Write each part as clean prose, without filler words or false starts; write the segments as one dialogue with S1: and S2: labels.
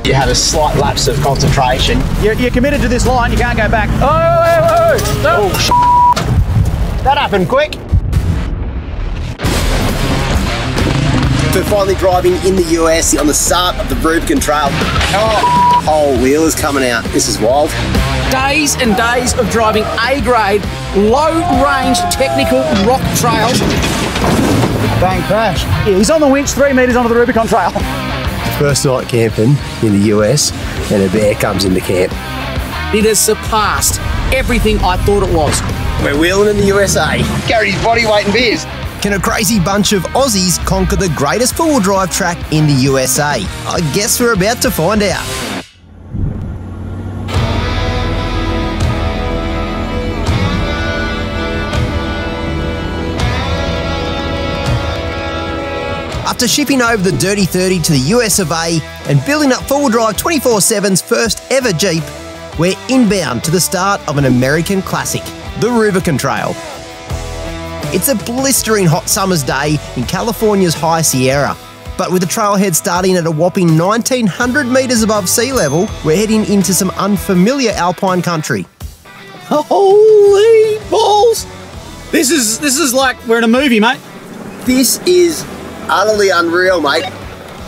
S1: You had a slight lapse of concentration.
S2: You're committed to this line, you can't go back. Oh,
S1: That happened quick.
S3: For finally driving in the US on the start of the Rubicon Trail. Oh, whole wheel is coming out. This is wild.
S4: Days and days of driving A-grade, low-range technical rock trails.
S2: bang, crash. Yeah, he's on the winch 3 metres onto the Rubicon Trail.
S3: First night camping in the US, and a bear comes into camp.
S4: It has surpassed everything I thought it was.
S3: We're wheeling in the USA.
S1: Gary's body weight in beers.
S3: Can a crazy bunch of Aussies conquer the greatest four-wheel drive track in the USA? I guess we're about to find out. After shipping over the Dirty 30 to the US of A and building up four-wheel drive 24/7's first ever Jeep, we're inbound to the start of an American classic, the Rubicon Trail. It's a blistering hot summer's day in California's High Sierra, but with the trailhead starting at a whopping 1,900 metres above sea level, we're heading into some unfamiliar alpine country.
S2: Holy balls! This is like we're in a movie, mate.
S3: This is utterly unreal, mate.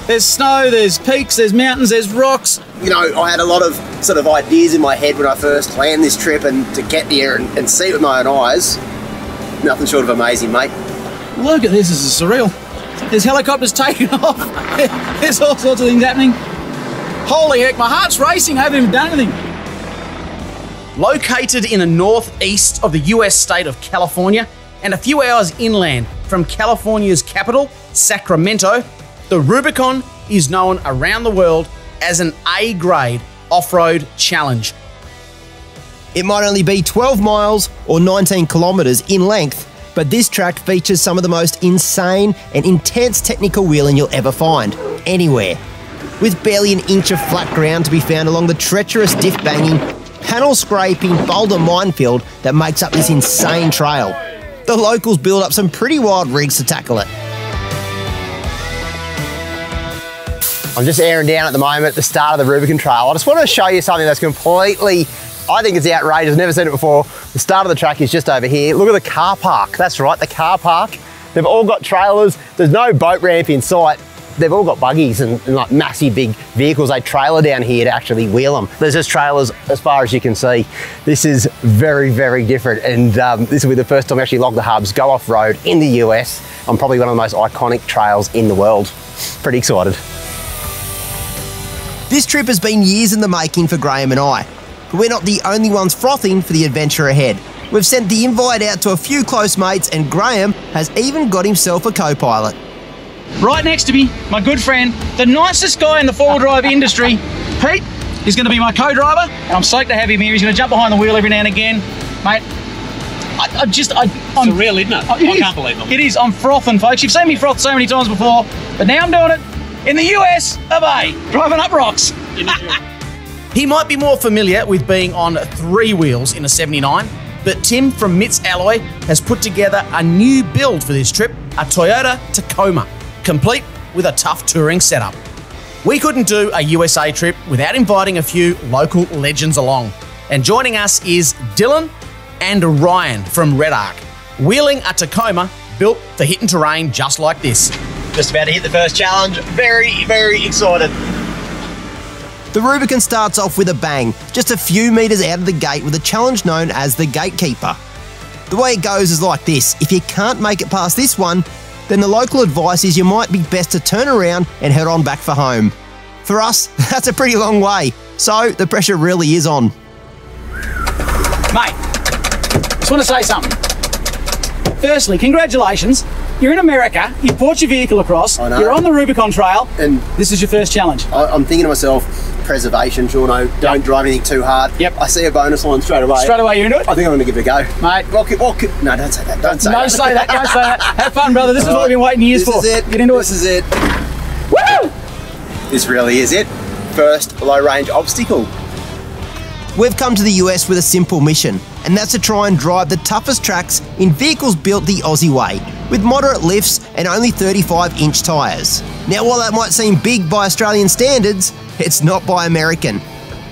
S2: There's snow, there's peaks, there's mountains, there's rocks.
S3: You know, I had a lot of sort of ideas in my head when I first planned this trip, and to get there and see it with my own eyes, nothing short of amazing, mate.
S2: Look at this is surreal. There's helicopters taking off. There's all sorts of things happening. Holy heck, my heart's racing. I haven't even done anything.
S4: Located in the northeast of the US state of California and a few hours inland from California's capital, Sacramento, the Rubicon is known around the world as an A-grade off-road challenge.
S3: It might only be 12 miles or 19 kilometres in length, but this track features some of the most insane and intense technical wheeling you'll ever find, anywhere. With barely an inch of flat ground to be found along the treacherous diff-banging, panel-scraping boulder minefield that makes up this insane trail. The locals build up some pretty wild rigs to tackle it.
S1: I'm just airing down at the moment at the start of the Rubicon Trail. I just want to show you something that's completely, I think it's outrageous, never seen it before. The start of the track is just over here. Look at the car park, that's right, the car park. They've all got trailers, there's no boat ramp in sight. They've all got buggies and like massive big vehicles. They trailer down here to actually wheel them. There's just trailers as far as you can see. This is very, very different. And this will be the first time I actually log the hubs, go off-road in the US on probably one of the most iconic trails in the world. Pretty excited.
S3: This trip has been years in the making for Graham and I, but we're not the only ones frothing for the adventure ahead. We've sent the invite out to a few close mates, and Graham has even got himself a co-pilot.
S2: Right next to me, my good friend, the nicest guy in the four-wheel drive industry, Pete, is going to be my co-driver, and I'm stoked to have him here. He's going to jump behind the wheel every now and again. Mate, I'm
S5: surreal, isn't it? I can't believe it.
S2: It is. I'm frothing, folks. You've seen me froth so many times before, but now I'm doing it in the US of A, driving up rocks.
S4: He might be more familiar with being on 3 wheels in a 79, but Tim from Mitts Alloy has put together a new build for this trip, a Toyota Tacoma, complete with a tough touring setup. We couldn't do a USA trip without inviting a few local legends along. And joining us is Dylan and Ryan from Red Arc, wheeling a Tacoma built for hitting terrain just like this.
S1: Just about to hit the first challenge. Very, very excited.
S3: The Rubicon starts off with a bang, just a few metres out of the gate with a challenge known as the Gatekeeper. The way it goes is like this: if you can't make it past this one, then the local advice is you might be best to turn around and head on back for home. For us, that's a pretty long way, so the pressure really is on.
S2: Mate, just want to say something. Firstly, congratulations. You're in America, you brought your vehicle across, you're on the Rubicon Trail, and this is your first challenge.
S3: I'm thinking to myself, preservation, Shauno, don't drive anything too hard.
S2: Yep.
S3: I see a bonus line straight away.
S2: Straight away, you're into it?
S3: I think I'm going to give it a go.
S2: Mate.
S3: No, don't say that. Don't say
S2: Don't say that, don't say that. Have fun, brother. This is what we've been waiting years for.
S3: This is it.
S2: Get into it.
S3: This is it.
S2: Woo!
S3: This really is it. First low-range obstacle. We've come to the US with a simple mission, and that's to try and drive the toughest tracks in vehicles built the Aussie way, with moderate lifts and only 35-inch tyres. Now, while that might seem big by Australian standards, it's not by American.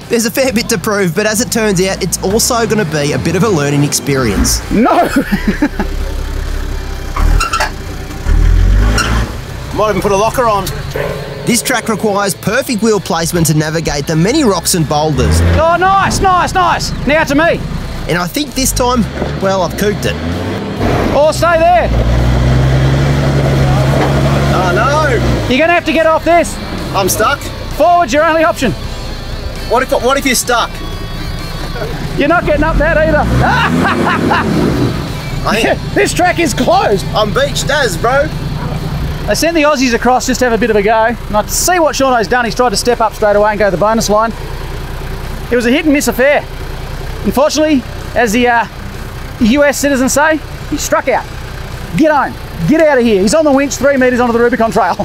S3: There's a fair bit to prove, but as it turns out, it's also going to be a bit of a learning experience.
S1: No! Might even put a locker on.
S3: This track requires perfect wheel placement to navigate the many rocks and boulders.
S2: Oh, nice, nice, nice. Now to me.
S3: And I think this time, well, I've cooked it.
S2: Or stay there.
S1: Oh no!
S2: You're going to have to get off this.
S1: I'm stuck.
S2: Forward's your only option.
S1: What if you're stuck?
S2: You're not getting up that either. This track is closed.
S1: I'm beached as, bro.
S2: They sent the Aussies across just to have a bit of a go. And I see what Shauno's done. He's tried to step up straight away and go to the bonus line. It was a hit and miss affair. Unfortunately, as the US citizens say, he struck out. Get on. Get out of here. He's on the winch 3 metres onto the Rubicon Trail.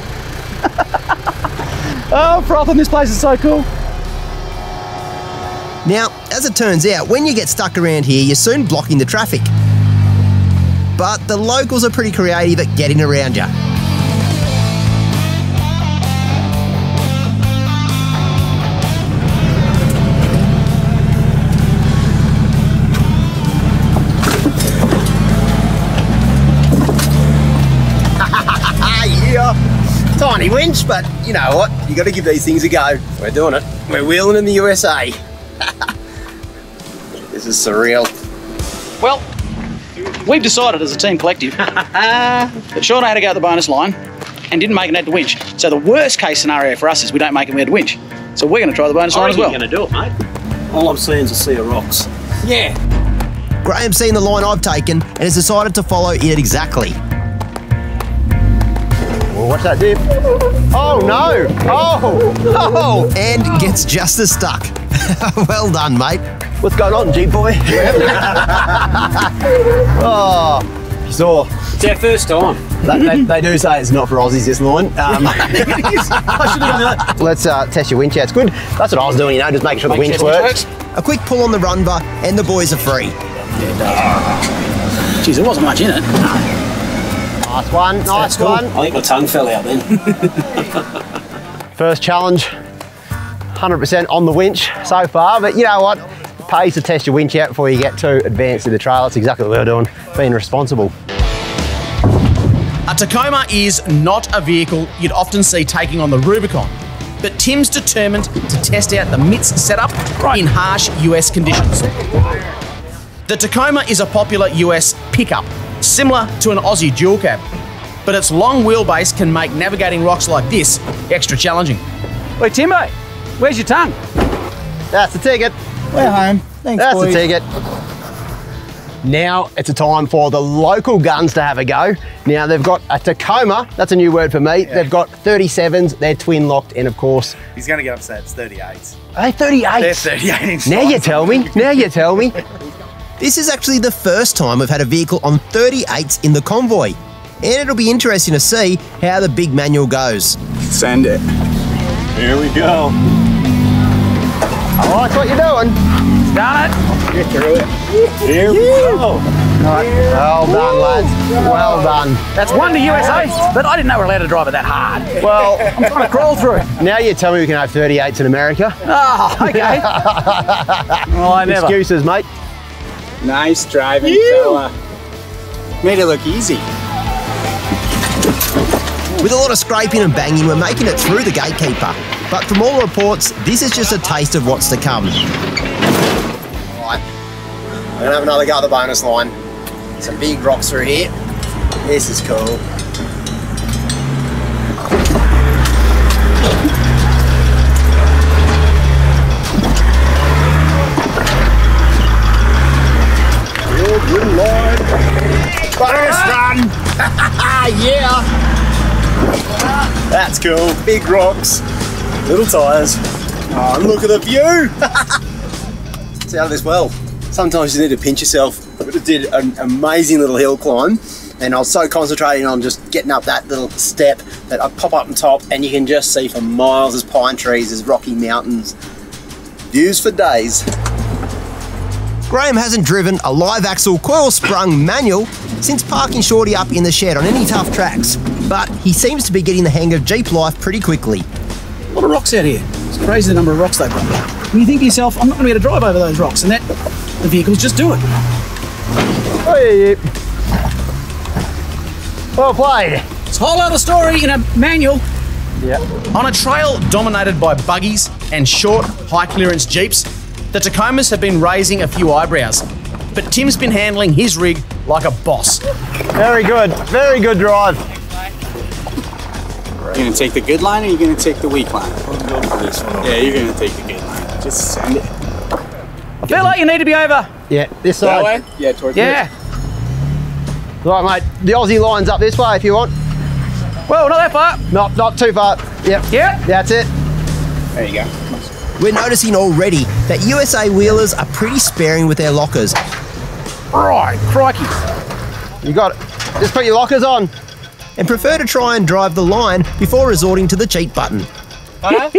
S2: Oh, frothing, this place is so cool.
S3: Now, as it turns out, when you get stuck around here, you're soon blocking the traffic. But the locals are pretty creative at getting around you.
S1: Tiny winch, but you know what? You got to give these things a go. We're doing it. We're wheeling in the USA. This is surreal.
S2: Well, we've decided as a team collective that Shauno had to go at the bonus line and didn't make it at the winch. So the worst case scenario for us is we don't make it at the winch. So we're going to try the bonus line as well.
S5: You're going to do it, mate. All I'm seeing is a sea of rocks.
S2: Yeah.
S3: Graham's seen the line I've taken and has decided to follow it exactly.
S1: Well, watch that dip. Oh no! Oh!
S3: And gets just as stuck. Well done, mate.
S1: What's going on, Jeep boy? Oh, sore.
S5: It's our first time.
S1: They do say it's not for Aussies, this line. Let's test your winch out. It's good. That's what I was doing, you know, just making sure the winch works.
S3: A quick pull on the run bar and the boys are free.
S2: Geez, there wasn't much in it.
S1: Nice one, nice one.
S5: I think my tongue fell out then.
S1: First challenge, 100% on the winch so far, but you know what? It pays to test your winch out before you get too advanced in the trail. That's exactly what we're doing, being responsible.
S4: A Tacoma is not a vehicle you'd often see taking on the Rubicon, but Tim's determined to test out the MITS setup in harsh US conditions. The Tacoma is a popular US pickup, similar to an Aussie dual cab, but its long wheelbase can make navigating rocks like this extra challenging.
S2: Wait, Timbo, where's your tongue?
S1: That's the ticket.
S2: We're home. Thanks,
S1: That's
S2: boys.
S1: the ticket. Now it's a time for the local guns to have a go. Now they've got a Tacoma, that's a new word for me. Yeah. They've got 37s, they're twin locked, and of course...
S6: He's going to get upset, it's 38s.
S1: Are they 38s?
S6: They're 38 inch.
S1: Now you tell me, now you tell me.
S3: This is actually the first time we've had a vehicle on 38s in the convoy. And it'll be interesting to see how the big manual goes.
S6: Send it. Here we go.
S1: I like what you're doing.
S2: Done it.
S6: Get through it. Here we go.
S1: Well done, lads. Well done.
S2: That's one to USA, but I didn't know we're allowed to drive it that hard.
S1: Well,
S2: I'm trying to crawl through it.
S1: now you tell me we can have 38s in America.
S2: Oh, okay. Well, I never.
S1: Excuses, mate.
S6: Nice driving, fella. Made it look easy.
S3: With a lot of scraping and banging, we're making it through the gatekeeper. But from all reports, this is just a taste of what's to come.
S1: Right, we're gonna have another go at the bonus line. Some big rocks through here. This is cool. Good Lord. Bonus run! Yeah! That's cool. Big rocks, little tyres. Oh, look at the view! It's out of this well. Sometimes you need to pinch yourself. I did an amazing little hill climb, and I was so concentrating on just getting up that little step that I pop up on top, and you can just see for miles. There's pine trees, there's rocky mountains. Views for days.
S3: Graham hasn't driven a live axle coil sprung manual since parking Shorty up in the shed on any tough tracks, but he seems to be getting the hang of Jeep life pretty quickly.
S2: A lot of rocks out here. It's crazy the number of rocks they've got. And you think to yourself, I'm not going to be able to drive over those rocks, and the vehicles just do it.
S1: Hey. Well played.
S2: It's a whole other story in a manual.
S1: Yeah.
S4: On a trail dominated by buggies and short, high-clearance Jeeps, the Tacomas have been raising a few eyebrows. But Tim's been handling his rig like a boss.
S1: Very good drive.
S6: You're going to take the good line or you're going to take the weak line? Yeah, you're going to take the good line. Just send it.
S2: I feel like you need to be over.
S1: Yeah, this
S6: That
S1: side.
S6: way? Yeah, towards
S2: Yeah.
S1: Right, mate. The Aussie line's up this way if you want.
S2: Well, not that far.
S1: Not too far. Yep.
S2: Yep.
S1: That's it.
S6: There you go.
S3: We're noticing already that USA wheelers are pretty sparing with their lockers.
S2: Right, crikey.
S1: You got it. Just put your lockers on.
S3: And prefer to try and drive the line before resorting to the cheat button.
S1: Yeah,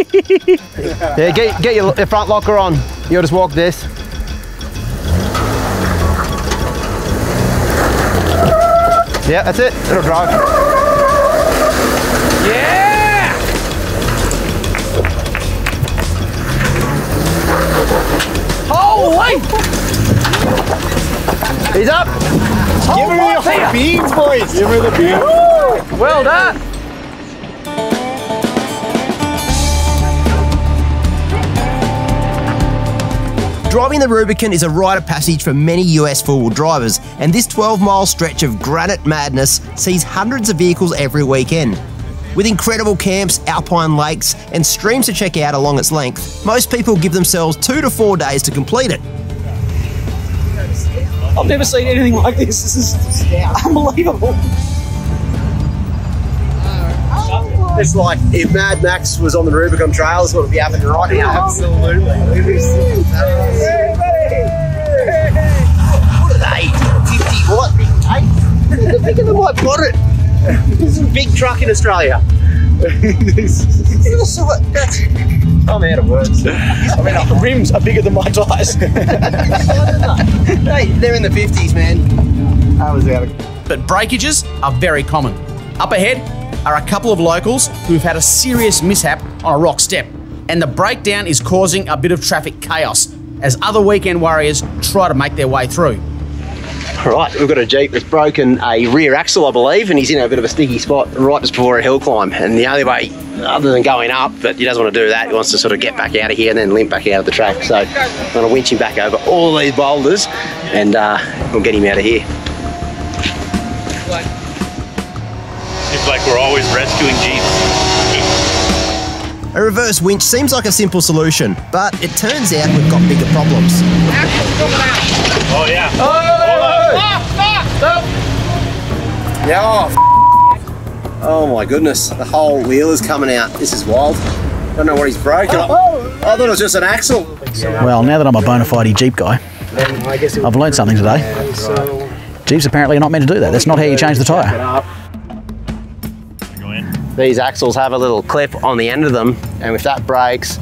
S1: get your front locker on. You'll just walk this. Yeah, that's it. It'll drive.
S2: Yeah! Holy!
S1: He's up.
S6: Give her the beans, boys. Give her the beans.
S2: Well done.
S3: Driving the Rubicon is a rite of passage for many US four-wheel drivers, and this 12-mile stretch of granite madness sees hundreds of vehicles every weekend. With incredible camps, alpine lakes, and streams to check out along its length, most people give themselves 2 to 4 days to complete it.
S2: I've never seen anything like this. This is unbelievable.
S1: It's like if Mad Max was on the Rubicon Trail, it's what would be happening right now. Absolutely. What are they? 50 what? They're bigger than my bonnet. This is a big truck in Australia. I'm out of words.
S2: I mean, the rims are bigger than my tyres.
S1: Hey, they're in the 50s, man. I was out of...
S4: But breakages are very common. Up ahead are a couple of locals who've had a serious mishap on a rock step, and the breakdown is causing a bit of traffic chaos as other weekend warriors try to make their way through.
S1: All right, we've got a Jeep that's broken a rear axle, I believe, and he's in a bit of a sticky spot right just before a hill climb. And the only way, other than going up, but he doesn't want to do that, he wants to sort of get back out of here and then limp back out of the track. So I'm going to winch him back over all these boulders and we'll get him out of here.
S7: It's like we're always rescuing Jeeps.
S3: A reverse winch seems like a simple solution, but it turns out we've got bigger problems.
S7: Oh yeah.
S1: Yeah, oh my goodness, the whole wheel is coming out. This is wild. Don't know what he's broken. I thought it was just an axle.
S2: Well, now that I'm a bona fide Jeep guy, I've learned something today. Jeeps apparently are not meant to do that. That's not how you change the tyre.
S1: These axles have a little clip on the end of them, and if that breaks,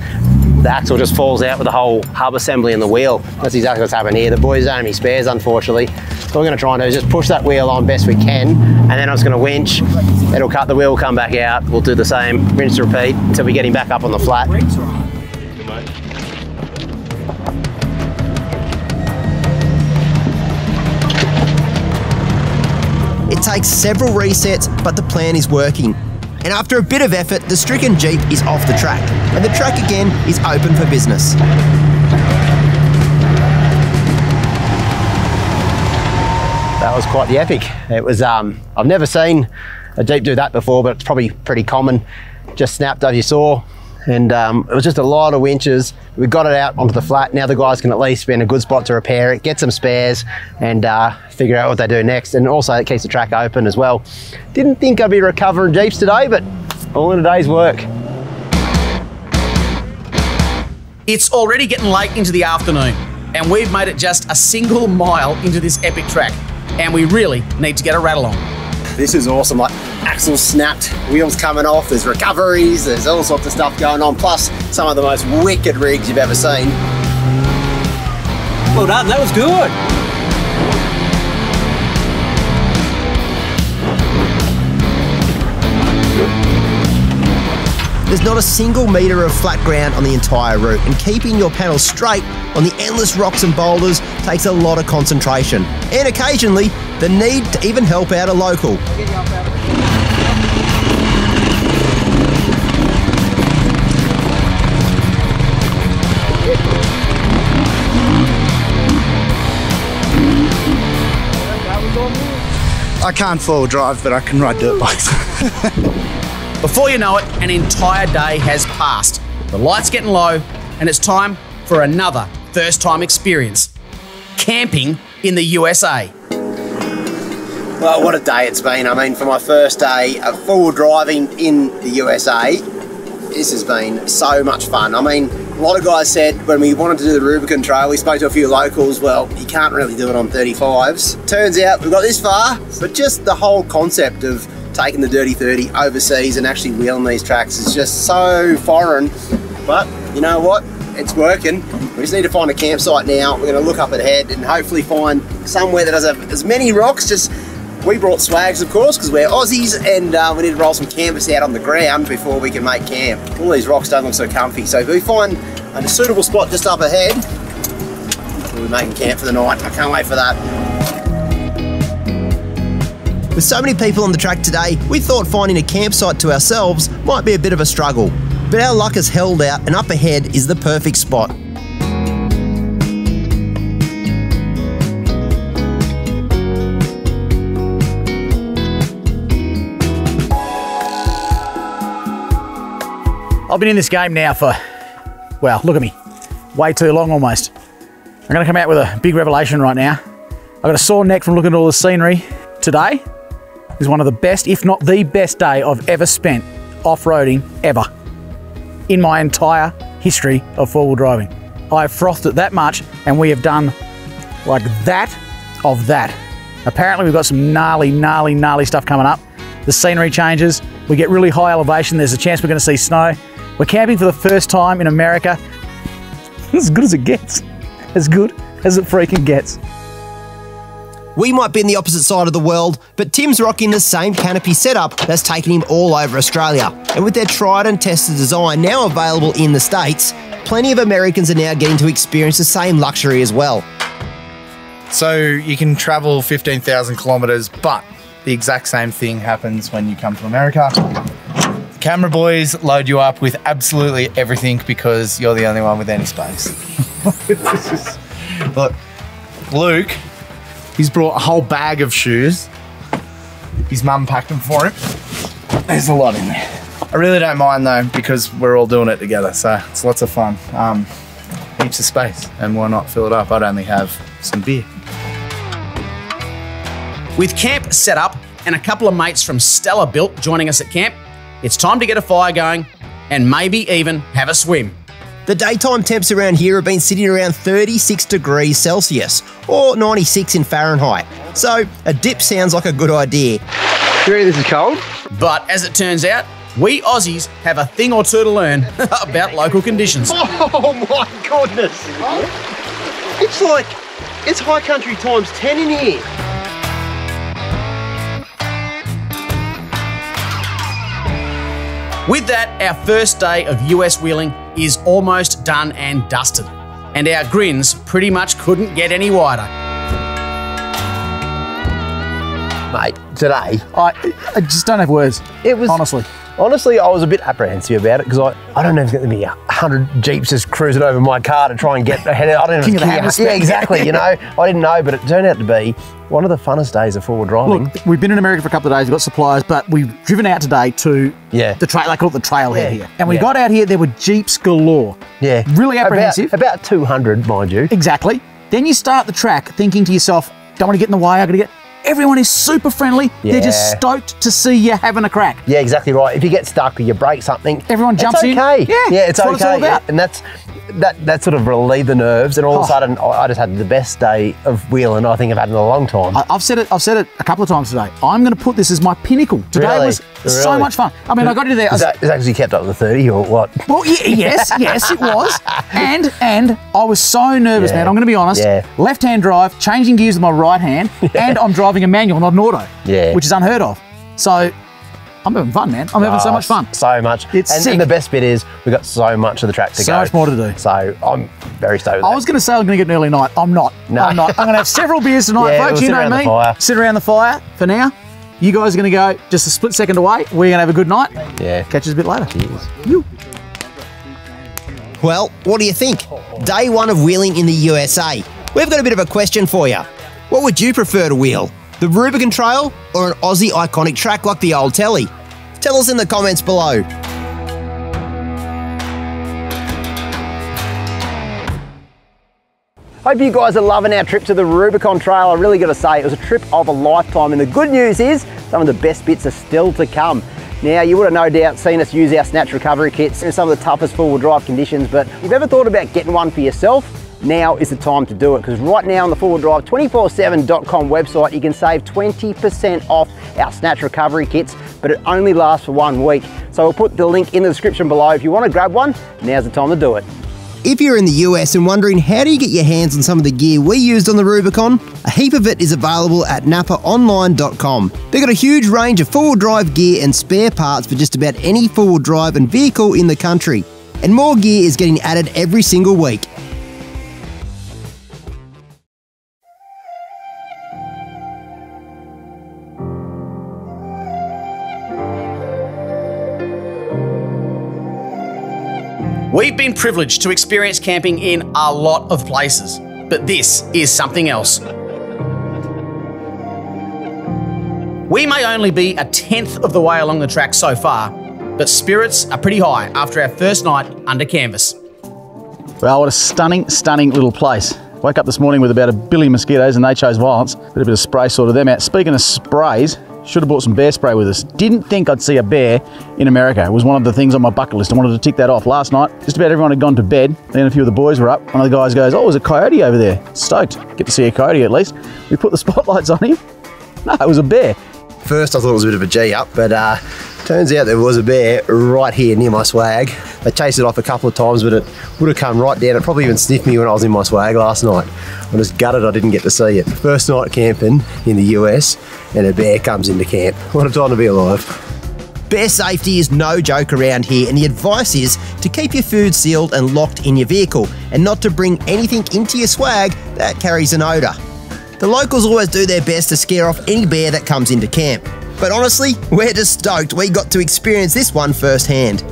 S1: the axle just falls out with the whole hub assembly in the wheel. That's exactly what's happened here. The boys don't have any spares, unfortunately. So what we're going to try and do is just push that wheel on best we can, and then I'm just going to winch. It'll cut the wheel, come back out. We'll do the same, rinse, repeat, until we get him back up on the flat.
S3: It takes several resets, but the plan is working. And after a bit of effort, the stricken Jeep is off the track, and the track again is open for business.
S1: That was quite the epic. It was, I've never seen a Jeep do that before, but it's probably pretty common. Just snapped as you saw, and it was just a lot of winches. We got it out onto the flat. Now the guys can at least be in a good spot to repair it, get some spares, and figure out what they do next. And also it keeps the track open as well. Didn't think I'd be recovering Jeeps today, but all in a day's work.
S4: It's already getting late into the afternoon, and we've made it just a single mile into this epic track, and we really need to get a rattle on.
S1: This is awesome, like axles snapped, wheels coming off, there's recoveries, there's all sorts of stuff going on, plus some of the most wicked rigs you've ever seen.
S5: Well done, that was good.
S3: There's not a single metre of flat ground on the entire route, and keeping your panel straight on the endless rocks and boulders takes a lot of concentration, and occasionally the need to even help out a local.
S6: I can't four-wheel drive, but I can ride dirt bikes.
S4: Before you know it, an entire day has passed. The light's getting low, and it's time for another first-time experience. Camping in the USA.
S1: Well, what a day it's been. I mean, for my first day of full driving in the USA, this has been so much fun. I mean, a lot of guys said when we wanted to do the Rubicon Trail, we spoke to a few locals, well, you can't really do it on 35s. Turns out we've got this far, but just the whole concept of taking the Dirty 30 overseas and actually wheeling these tracks is just so foreign. But you know what? It's working. We just need to find a campsite now. We're going to look up ahead and hopefully find somewhere that doesn't have as many rocks. Just we brought swags, of course, because we're Aussies, and we need to roll some canvas out on the ground before we can make camp. All these rocks don't look so comfy, so if we find a suitable spot just up ahead, we'll be making camp for the night. I can't wait for that.
S3: With so many people on the track today, we thought finding a campsite to ourselves might be a bit of a struggle. But our luck has held out, and up ahead is the perfect spot.
S2: I've been in this game now for, well, look at me, way too long almost. I'm going to come out with a big revelation right now. I've got a sore neck from looking at all the scenery. Today is one of the best, if not the best day I've ever spent off-roading ever in my entire history of four-wheel driving. I've frothed it that much, and we have done like that of that. Apparently we've got some gnarly, gnarly, gnarly stuff coming up. The scenery changes, we get really high elevation, there's a chance we're going to see snow. We're camping for the first time in America. As good as it gets. As good as it freaking gets.
S3: We might be in the opposite side of the world, but Tim's rocking the same canopy setup that's taken him all over Australia. And with their tried and tested design now available in the States, plenty of Americans are now getting to experience the same luxury as well.
S6: So you can travel 15,000 kilometers, but the exact same thing happens when you come to America. Camera boys load you up with absolutely everything because you're the only one with any space. Look, Luke, he's brought a whole bag of shoes. His mum packed them for him. There's a lot in there. I really don't mind though because we're all doing it together, so it's lots of fun. Heaps of space, and why not fill it up? I'd only have some beer.
S4: With camp set up and a couple of mates from Stella Built joining us at camp, it's time to get a fire going and maybe even have a swim.
S3: The daytime temps around here have been sitting around 36 degrees Celsius or 96 in Fahrenheit. So a dip sounds like a good idea.
S1: You ready this is cold?
S4: But as it turns out, we Aussies have a thing or two to learn about local conditions.
S1: Oh my goodness. It's like, it's high country times 10 in here.
S4: With that, our first day of US wheeling is almost done and dusted, and our grins pretty much couldn't get any wider.
S1: Mate, today,
S2: I just don't have words.
S1: It was
S2: honestly,
S1: I was a bit apprehensive about it because I don't know if there's going to be 100 Jeeps just cruising over my car to try and get ahead. I don't know. Yeah, exactly. You know, I didn't know, but it turned out to be one of the funnest days of forward driving.
S2: Look, we've been in America for a couple of days. We've got suppliers, but we've driven out today to the trail. They call it the trailhead here. And we got out here. There were Jeeps galore.
S1: Yeah,
S2: really apprehensive.
S1: About 200, mind you.
S2: Exactly. Then you start the track thinking to yourself, "Don't want to get in the way. I got to get." Everyone is super friendly. Yeah. They're just stoked to see you having a crack.
S1: Yeah, exactly right. If you get stuck or you break something,
S2: everyone jumps in.
S1: Yeah, it's okay.
S2: What it's all about.
S1: And that's that sort of relieved the nerves, and all of a sudden I just had the best day of wheeling I think I've had in a long time.
S2: I've said it a couple of times today. I'm going to put this as my pinnacle. Today was so much fun. I mean, I got into there.
S1: Is that actually kept up to the 30 or what?
S2: Well, yes, it was. And I was so nervous, man. I'm going to be honest.
S1: Yeah.
S2: Left-hand drive, changing gears with my right hand, and I'm driving a manual, not an auto.
S1: Yeah.
S2: Which is unheard of. So I'm having fun, man. I'm having so much fun.
S1: So much. And the best bit is we've got so much of the track to go.
S2: So much more to do.
S1: So I'm very stoked with that.
S2: I was going to say I'm going to get an early night. I'm not.
S1: No.
S2: I'm not. I'm going to have several beers tonight, folks. You know me. Sit around the fire for now. You guys are going to go just a split second away. We're going to have a good night.
S1: Yeah.
S2: Catch us a bit later.
S1: Cheers.
S3: Well, what do you think? Day one of wheeling in the USA. We've got a bit of a question for you. What would you prefer to wheel? The Rubicon Trail or an Aussie iconic track like the Old Telly? Tell us in the comments below.
S1: Hope you guys are loving our trip to the Rubicon Trail. I really got to say, it was a trip of a lifetime, and the good news is some of the best bits are still to come. Now, you would have no doubt seen us use our Snatch recovery kits in some of the toughest four-wheel drive conditions, but if you've ever thought about getting one for yourself, now is the time to do it, because right now on the 4wheeldrive247.com website you can save 20% off our Snatch recovery kits, but it only lasts for 1 week. So we'll put the link in the description below. If you want to grab one, now's the time to do it.
S3: If you're in the US and wondering how do you get your hands on some of the gear we used on the Rubicon, a heap of it is available at napaonline.com. They've got a huge range of four-wheel drive gear and spare parts for just about any four-wheel drive and vehicle in the country. And more gear is getting added every single week.
S4: We've been privileged to experience camping in a lot of places, but this is something else. We may only be a tenth of the way along the track so far, but spirits are pretty high after our first night under canvas.
S2: Well, what a stunning, stunning little place. Woke up this morning with about 1 billion mosquitoes and they chose violence. Bit of spray sorted them out. Speaking of sprays, should have brought some bear spray with us. Didn't think I'd see a bear in America. It was one of the things on my bucket list. I wanted to tick that off. Last night, just about everyone had gone to bed. Then a few of the boys were up. One of the guys goes, "Oh, there's a coyote over there." Stoked. Get to see a coyote at least. We put the spotlights on him. No, it was a bear.
S1: First I thought it was a bit of a G up, but turns out there was a bear right here near my swag. They chased it off a couple of times, but it would have come right down. It probably even sniffed me when I was in my swag last night. I'm just gutted I didn't get to see it. First night camping in the US, and a bear comes into camp. What a time to be alive.
S3: Bear safety is no joke around here, and the advice is to keep your food sealed and locked in your vehicle, and not to bring anything into your swag that carries an odour. The locals always do their best to scare off any bear that comes into camp. But honestly, we're just stoked we got to experience this one firsthand.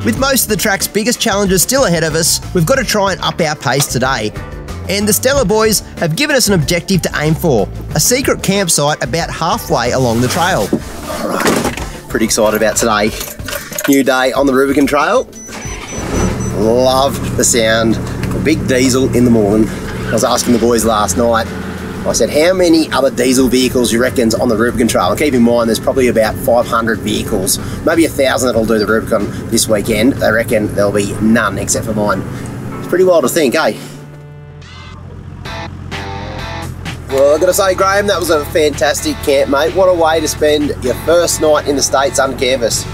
S3: With most of the track's biggest challenges still ahead of us, we've got to try and up our pace today. And the Stella boys have given us an objective to aim for, a secret campsite about halfway along the trail.
S1: Alright, pretty excited about today. New day on the Rubicon Trail. Love the sound of a big diesel in the morning. I was asking the boys last night, I said, how many other diesel vehicles you reckon's on the Rubicon Trail? And keep in mind, there's probably about 500 vehicles, maybe 1,000 that'll do the Rubicon this weekend. They reckon there'll be none except for mine. It's pretty wild to think, eh? Well, I've got to say, Graham, that was a fantastic camp, mate. What a way to spend your first night in the States under canvas.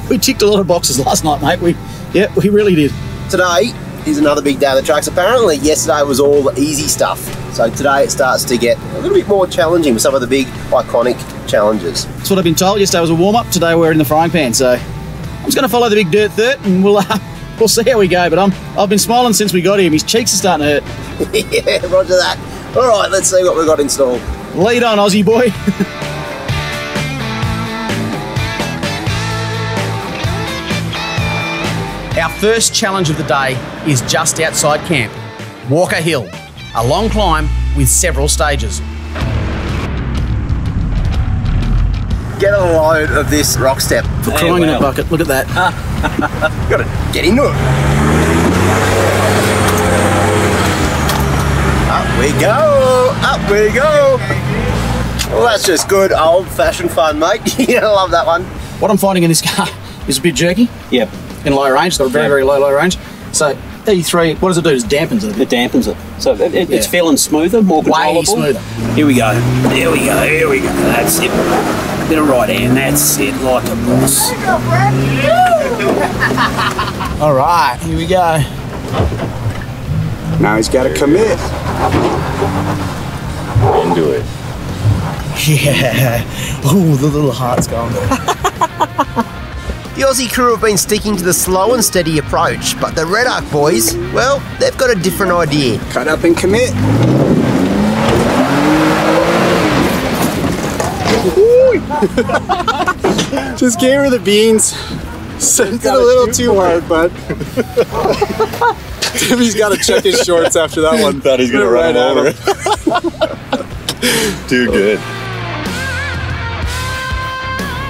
S2: We ticked a lot of boxes last night, mate. We really did.
S1: Today is another big day on the tracks. Apparently, yesterday was all the easy stuff. So today it starts to get a little bit more challenging with some of the big, iconic challenges.
S2: That's what I've been told. Yesterday was a warm-up. Today we're in the frying pan. So I'm just going to follow the big dirt 30 and we'll see how we go. But I've been smiling since we got here. His cheeks are starting to hurt.
S1: Yeah, roger that. All right, let's see what we've got installed.
S2: Lead on, Aussie boy.
S4: Our first challenge of the day is just outside camp, Walker Hill, a long climb with several stages.
S1: Get a load of this rock step.
S2: For crying in a bucket, look at that.
S1: Got to get into it. Up we go, up we go. Well, that's just good old-fashioned fun, mate. You're gonna love that one.
S2: What I'm finding in this car is a bit jerky.
S5: Yep.
S2: in low range. It's got a very, very low range. So E3, what does it do? It dampens it.
S5: It dampens it. So it's feeling smoother, more controllable.
S2: Way smoother.
S5: Here we go. There we go. Here we go. That's it. Bit of right hand. That's it. Like a boss.
S2: All right, here we go.
S8: Now he's got to commit.
S7: Into it.
S2: Yeah. Ooh, the little heart's going there.
S3: The Aussie crew have been sticking to the slow and steady approach, but the Red Arc boys, well, they've got a different idea.
S8: Cut up and commit. Just gave her the beans. Sent it a little too hard, but Timmy's got to check his shorts after that one.
S7: Thought he's going to run him over. Too good.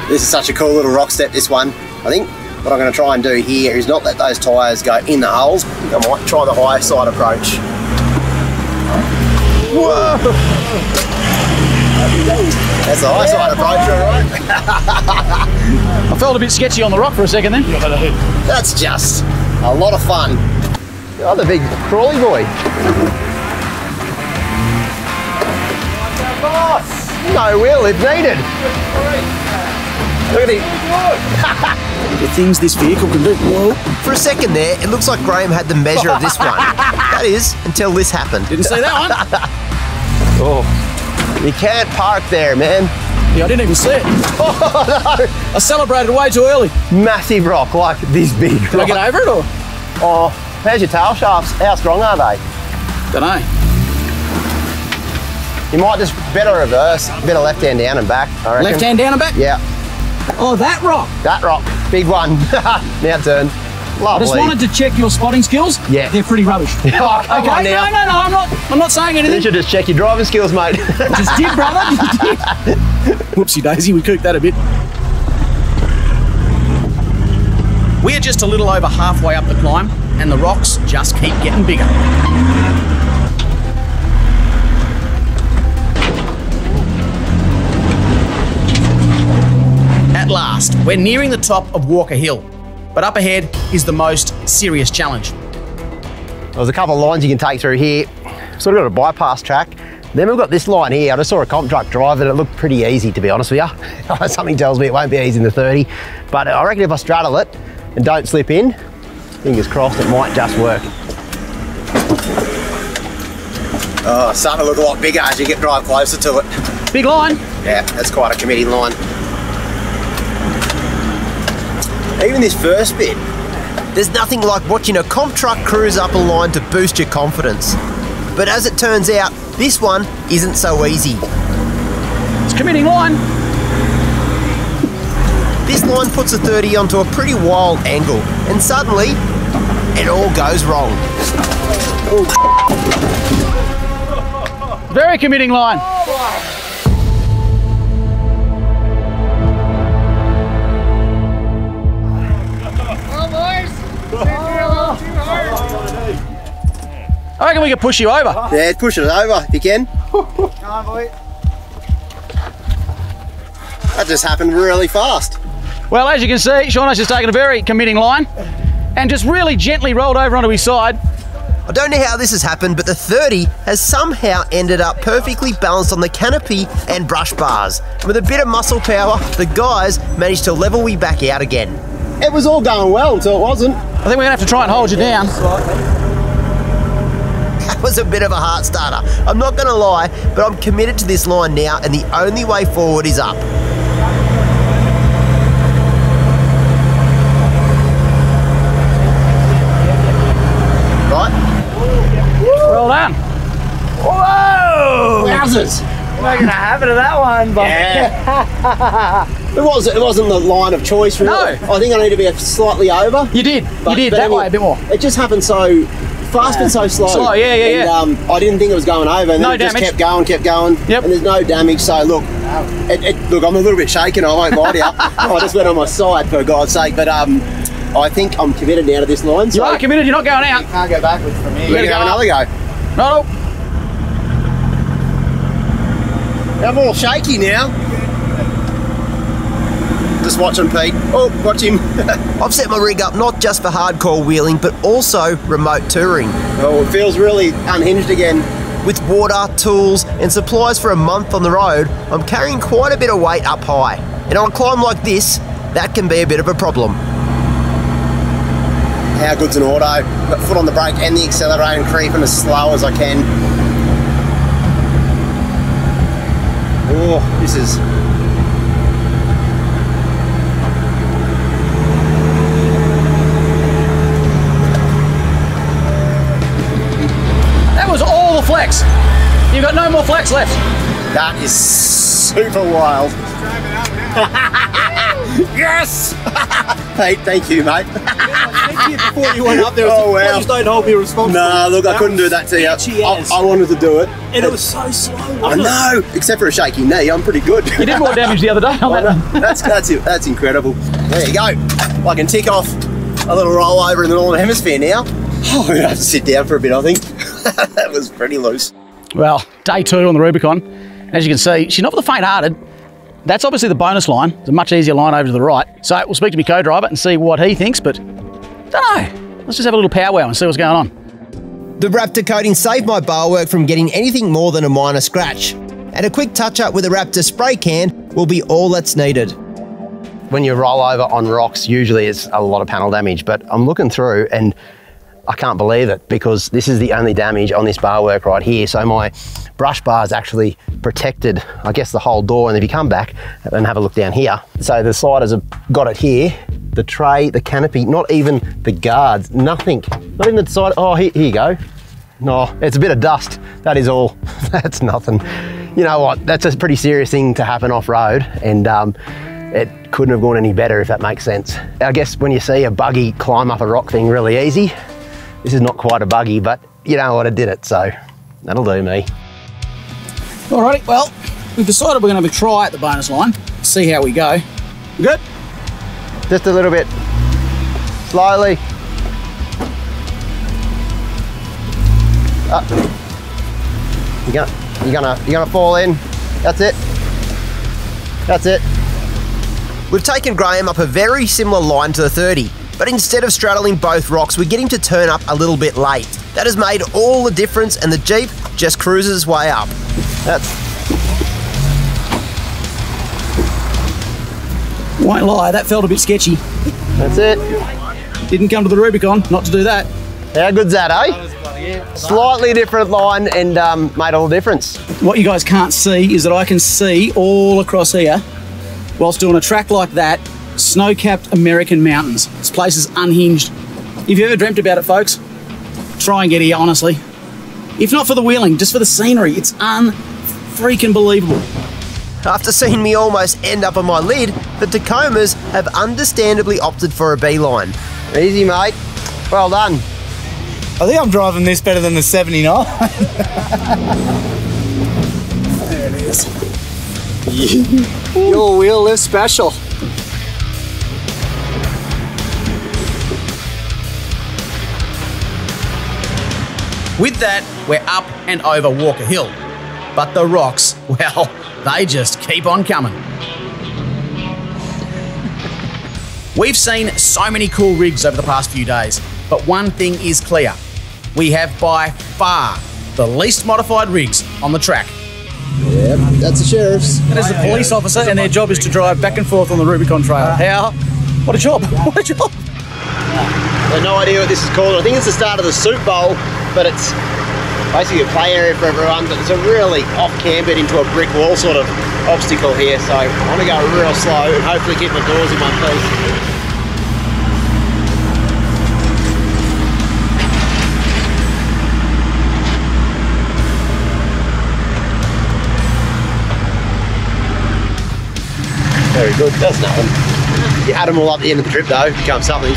S1: This is such a cool little rock step, this one. I think what I'm going to try and do here is not let those tyres go in the holes. I might try the higher side approach. Whoa! That's the high side approach, all right?
S2: I felt a bit sketchy on the rock for a second then.
S1: That's just a lot of fun. Oh, the big crawly boy. No wheel if needed. Look at him.
S2: The things this vehicle can do. Whoa.
S3: For a second there, it looks like Graham had the measure of this one. That is, until this happened.
S2: Didn't see that one.
S1: Oh, you can't park there, man.
S2: Yeah, I didn't even see it.
S1: Oh, no.
S2: I celebrated way too early.
S1: Massive rock, like this big.
S2: Did I get over it or?
S1: Oh, how's your tail shafts? How strong are they?
S2: Don't know.
S1: You might just better reverse, better left hand down and back, I reckon.
S2: Left hand down and back?
S1: Yeah.
S2: Oh, that rock.
S1: That rock, big one. Now turn.
S2: I
S1: Lovely.
S2: just wanted to check your spotting skills.
S1: Yeah.
S2: They're pretty rubbish.
S1: Oh, come
S2: Okay,
S1: on now.
S2: no, I'm not saying
S1: You
S2: anything.
S1: should just check your driving skills, mate.
S2: Just did, brother. Just did. Whoopsie daisy, we cooked that a bit.
S4: We are just a little over halfway up the climb, and the rocks just keep getting bigger. At last, we're nearing the top of Walker Hill, but up ahead is the most serious challenge.
S1: There's a couple of lines you can take through here. Sort of got a bypass track. Then we've got this line here. I just saw a comp truck drive it. It looked pretty easy, to be honest with you. Something tells me it won't be easy in the 30. But I reckon if I straddle it and don't slip in, fingers crossed, it might just work. Oh, it's starting to look a lot bigger as you get drive closer to it.
S2: Big line.
S1: Yeah, that's quite a committing line. Even this first bit.
S3: There's nothing like watching a comp truck cruise up a line to boost your confidence. But as it turns out, this one isn't so easy.
S2: It's committing line.
S3: This line puts a 30 onto a pretty wild angle, and suddenly, it all goes wrong.
S2: Very committing line. I reckon we could push you over.
S1: Yeah, push it over if you can. That just happened really fast.
S2: Well, as you can see, Shauno's just taken a very committing line and just really gently rolled over onto his side.
S3: I don't know how this has happened, but the 30 has somehow ended up perfectly balanced on the canopy and brush bars. And with a bit of muscle power, the guys managed to level me back out again.
S1: It was all going well until it wasn't.
S2: I think we're gonna have to try and hold you down.
S3: That was a bit of a heart starter. I'm not gonna lie, but I'm committed to this line now, and the only way forward is up.
S1: Right?
S2: Well done.
S1: Whoa! Wowzers!
S6: We're gonna have it of that one, but
S1: Yeah. It wasn't the line of choice, really.
S2: No.
S1: I think I need to be slightly over.
S2: You did.
S1: But
S2: That
S1: anyway,
S2: way a bit more.
S1: It just happened so fast and so slow.
S2: Slow, yeah.
S1: And I didn't think it was going over. And
S2: No
S1: then it
S2: damage.
S1: just kept going.
S2: Yep.
S1: And there's no damage. So look, look, I'm a little bit shaken. I won't lie to you. I just went on my side for God's sake. But I think I'm committed now to this line. So
S2: You are committed. You're not going out.
S6: can't go backwards from here.
S1: we're going to have another go.
S2: No.
S1: I'm all shaky now. just watching Pete. Oh, watch him.
S3: I've set my rig up not just for hardcore wheeling, but also remote touring.
S1: Oh, it feels really unhinged again.
S3: With water, tools, and supplies for a month on the road, I'm carrying quite a bit of weight up high. And on a climb like this, that can be a bit of a problem.
S1: How good's an auto? Got foot on the brake and the accelerator and creeping as slow as I can. Oh, this is...
S2: That was all the flex. You've got no more flex left.
S1: That is super wild. Yes! Pete, thank you, mate.
S8: Thank you before you went up there.
S1: Oh, wow.
S8: Please don't hold me responsible.
S1: Nah, look, I couldn't do that to you. I wanted to do it.
S8: And it was so slow.
S1: I know, except for a shaky knee, I'm pretty good.
S2: You did more damage the other day on that.
S1: That's incredible. There you go. I can tick off a little roll over in the Northern Hemisphere now. Oh, I'm going to have to sit down for a bit, I think. That was pretty loose.
S2: Well, day 2 on the Rubicon. As you can see, she's not for the faint-hearted. That's obviously the bonus line. It's a much easier line over to the right. So we'll speak to my co-driver and see what he thinks, but don't know. Let's just have a little powwow and see what's going on.
S3: The Raptor coating saved my bar work from getting anything more than a minor scratch. And a quick touch-up with a Raptor spray can will be all that's needed.
S1: When you roll over on rocks, usually it's a lot of panel damage, but I'm looking through and I can't believe it because this is the only damage on this bar work right here. So my brush bar is actually protected, I guess, the whole door. And if you come back and have a look down here, so the sliders have got it here, the tray, the canopy, not even the guards, nothing, not even the side. Oh, here you go. No, it's a bit of dust. That is all. That's nothing. You know what? That's a pretty serious thing to happen off-road, and it couldn't have gone any better, if that makes sense. I guess when you see a buggy climb up a rock thing really easy, this is not quite a buggy, but you know what, I did it, so that'll do me.
S2: Alrighty, well, we've decided we're going to have a try at the bonus line, see how we go. Good?
S1: Just a little bit. Slowly. Up. You're gonna fall in. That's it. That's it.
S3: We've taken Graham up a very similar line to the 30, but instead of straddling both rocks, we get him to turn up a little bit late. That has made all the difference, and the Jeep just cruises its way up.
S2: Won't lie, that felt a bit sketchy.
S1: That's it.
S2: Didn't come to the Rubicon not to do that.
S1: How good's that, eh? Slightly different line and made all the difference.
S2: What you guys can't see is that I can see all across here whilst doing a track like that, snow-capped American mountains. This place is unhinged. If you ever dreamt about it, folks, try and get here, honestly. If not for the wheeling, just for the scenery, it's unfreaking believable.
S3: After seeing me almost end up on my lid, the Tacomas have understandably opted for a beeline.
S1: Easy, mate. Well done.
S6: I think I'm driving this better than the 79.
S8: There it is. Your wheel is special.
S4: With that, we're up and over Walker Hill. But the rocks, well, they just keep on coming. We've seen so many cool rigs over the past few days, but one thing is clear. We have by far the least modified rigs on the track.
S1: Yep, that's the sheriff's.
S2: That is the police officer, and their job is to drive back and forth on the Rubicon Trail. How? What a job! What a job!
S1: I have no idea what this is called. I think it's the start of the Soup Bowl, but it's basically a play area for everyone, but it's a really off-cambered into a brick wall sort of obstacle here, so I want to go real slow and hopefully keep my doors in one piece. Very good, that's nothing. You add them all up at the end of the trip though, becomes something.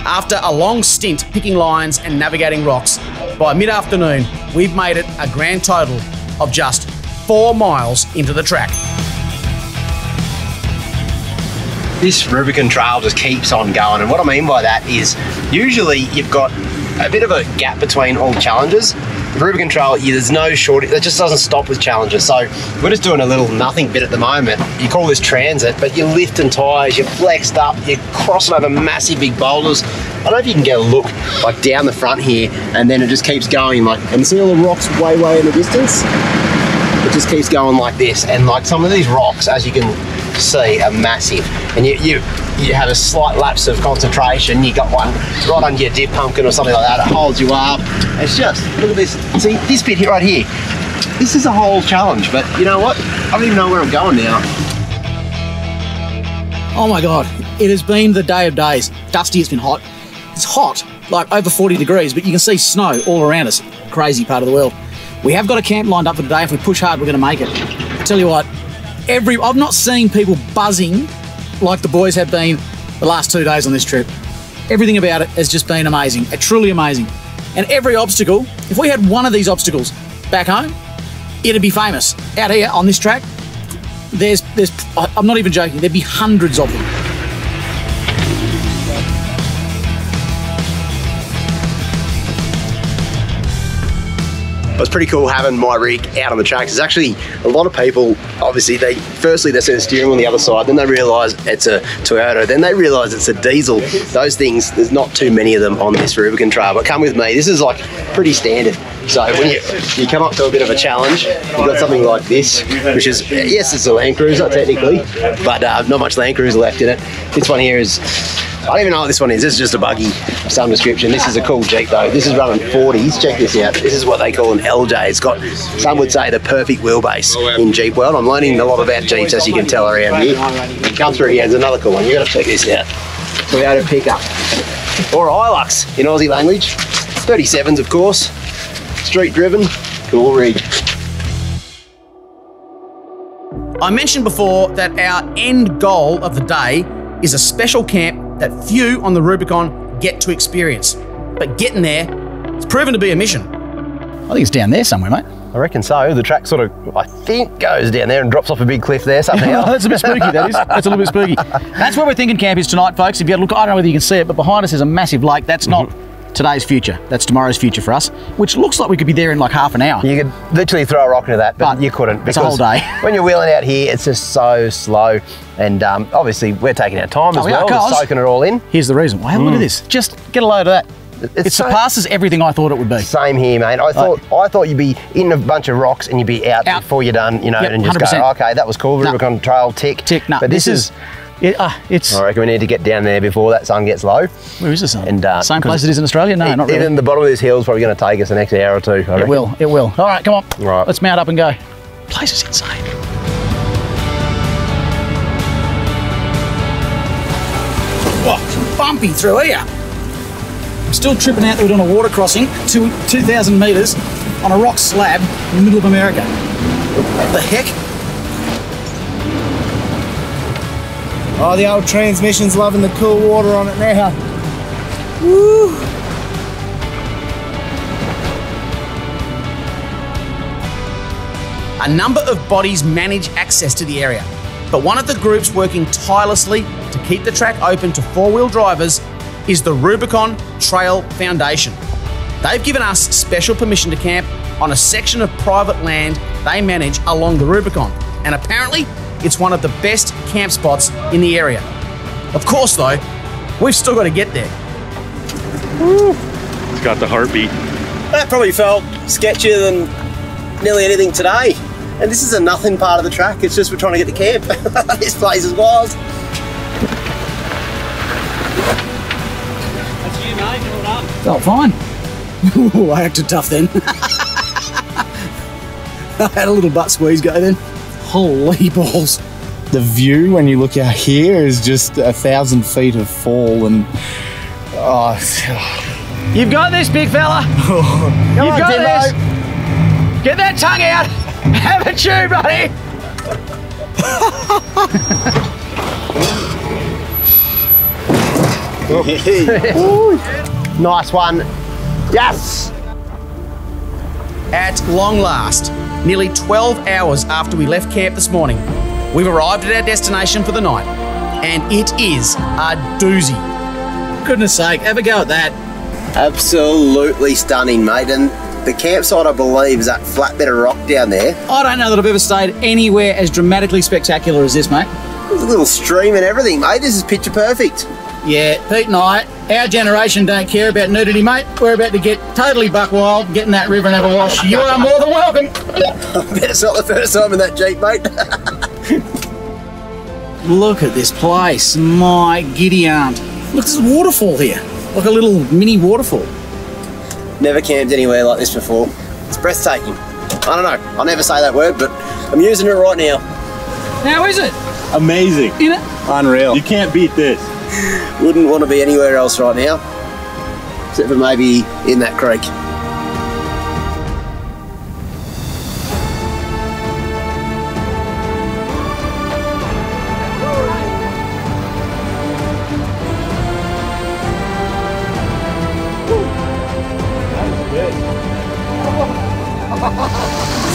S4: After a long stint picking lines and navigating rocks, by mid-afternoon, we've made it a grand total of just 4 miles into the track.
S1: This Rubicon Trail just keeps on going, and what I mean by that is usually you've got a bit of a gap between all challenges. The Rubicon Trail, there's no shortage, that just doesn't stop with challenges. So we're just doing a little nothing bit at the moment. You call this transit, but you're lifting tyres, you're flexed up, you're crossing over massive big boulders. I don't know if you can get a look like down the front here, and then it just keeps going like, and see all the rocks way in the distance? It just keeps going like this, and like some of these rocks, as you can see, are massive, and you have a slight lapse of concentration, you got one right under your dip pumpkin or something like that, it holds you up. It's just, look at this, see this bit here, right here, this is a whole challenge, but you know what, I don't even know where I'm going now.
S2: Oh my God, it has been the day of days. Dusty, it's been hot. It's hot, like over 40 degrees, but you can see snow all around us. Crazy part of the world. We have got a camp lined up for today. If we push hard, we're going to make it. I tell you what, I've not seen people buzzing like the boys have been the last 2 days on this trip. Everything about it has just been amazing, truly amazing. And every obstacle, if we had one of these obstacles back home, it'd be famous. Out here on this track, I'm not even joking, there'd be hundreds of them.
S1: It was pretty cool having my rig out on the tracks. There's actually a lot of people, obviously, firstly they see the steering on the other side, then they realise it's a Toyota, then they realise it's a diesel. Those things, there's not too many of them on this Rubicon Trail, but come with me, this is like pretty standard. So when you come up to a bit of a challenge, you've got something like this, which is, yes, it's a Land Cruiser technically, but not much Land Cruiser left in it. This one here is, I don't even know what this one is. This is just a buggy of some description. This is a cool Jeep though. This is running 40s. Check this out. This is what they call an LJ. It's got, some would say, the perfect wheelbase in Jeep world. I'm learning a lot about Jeeps, as you can tell around here. Come through here, there's another cool one. You've got to check this out. Toyota pickup. Or Hilux in Aussie language. 37s, of course. Street driven. Cool rig.
S4: I mentioned before that our end goal of the day is a special camp that few on the Rubicon get to experience. But getting there, it's proven to be a mission.
S2: I think it's down there somewhere, mate.
S1: I reckon so. The track sort of, I think, goes down there and drops off a big cliff there somehow.
S2: That's a bit spooky, that is. That's a little bit spooky. That's where we're thinking camp is tonight, folks. If you had a look, I don't know whether you can see it, but behind us is a massive lake. That's not today's future. That's tomorrow's future for us, which looks like we could be there in like half an hour.
S1: You could literally throw a rock into that, but you couldn't.
S2: It's a whole day.
S1: When you're wheeling out here, it's just so slow. And obviously, we're taking our time as well. We're soaking it all in.
S2: Here's the reason. Well, have a look at this. Just get a load of that. It surpasses everything I thought it would be.
S1: Same here, mate. I thought you'd be in a bunch of rocks and you'd be out before you're done, you know, and just 100%. Go, okay, that was cool. Rubicon Trail, tick.
S2: Tick, no.
S1: But this is...
S2: it's.
S1: I reckon we need to get down there before that sun gets low.
S2: Where is the sun? And same place it is in Australia? No, not really.
S1: Even the bottom of this hill is probably going to take us the next hour or two.
S2: It will. It will. All right, come on.
S1: Right.
S2: Let's mount up and go. The place is insane. Whoa, bumpy through here. I'm still tripping out that we're doing a water crossing to 2,000 metres on a rock slab in the middle of America. What the heck?
S6: Oh, the old transmission's loving the cool water on it now. Woo!
S4: A number of bodies manage access to the area, but one of the groups working tirelessly to keep the track open to four-wheel drivers is the Rubicon Trail Foundation. They've given us special permission to camp on a section of private land they manage along the Rubicon, and apparently it's one of the best camp spots in the area. Of course though, we've still got to get there.
S7: It's got the heartbeat.
S1: That probably felt sketchier than nearly anything today. And this is a nothing part of the track, it's just we're trying to get to camp. This place is wild.
S2: That's you, mate. Well done. Felt fine. Ooh, I acted tough then. I had a little butt squeeze go then. Holy balls.
S8: The view when you look out here is just 1,000 feet of fall and
S2: You've got this, big fella. You've got this. Get that tongue out. Have a chew, buddy.
S1: Nice one. Yes.
S4: At long last, nearly 12 hours after we left camp this morning, we've arrived at our destination for the night, and it is a doozy.
S2: Goodness sake, have a go at that.
S1: Absolutely stunning, mate. And the campsite, I believe, is that flat bed of rock down there.
S2: I don't know that I've ever stayed anywhere as dramatically spectacular as this, mate.
S1: There's a little stream and everything, mate. This is picture perfect.
S2: Yeah, Pete and I, our generation don't care about nudity, mate. We're about to get totally buck wild, get in that river and have a wash. You are more than welcome.
S1: I bet it's not the first time in that Jeep, mate.
S2: Look at this place, my giddy aunt. Look, there's a waterfall here, like a little mini waterfall.
S1: Never camped anywhere like this before. It's breathtaking. I don't know, I'll never say that word, but I'm using it right now.
S2: How is it?
S7: Amazing.
S2: In it?
S8: Unreal.
S7: You can't beat this.
S1: Wouldn't want to be anywhere else right now, except for maybe in that creek.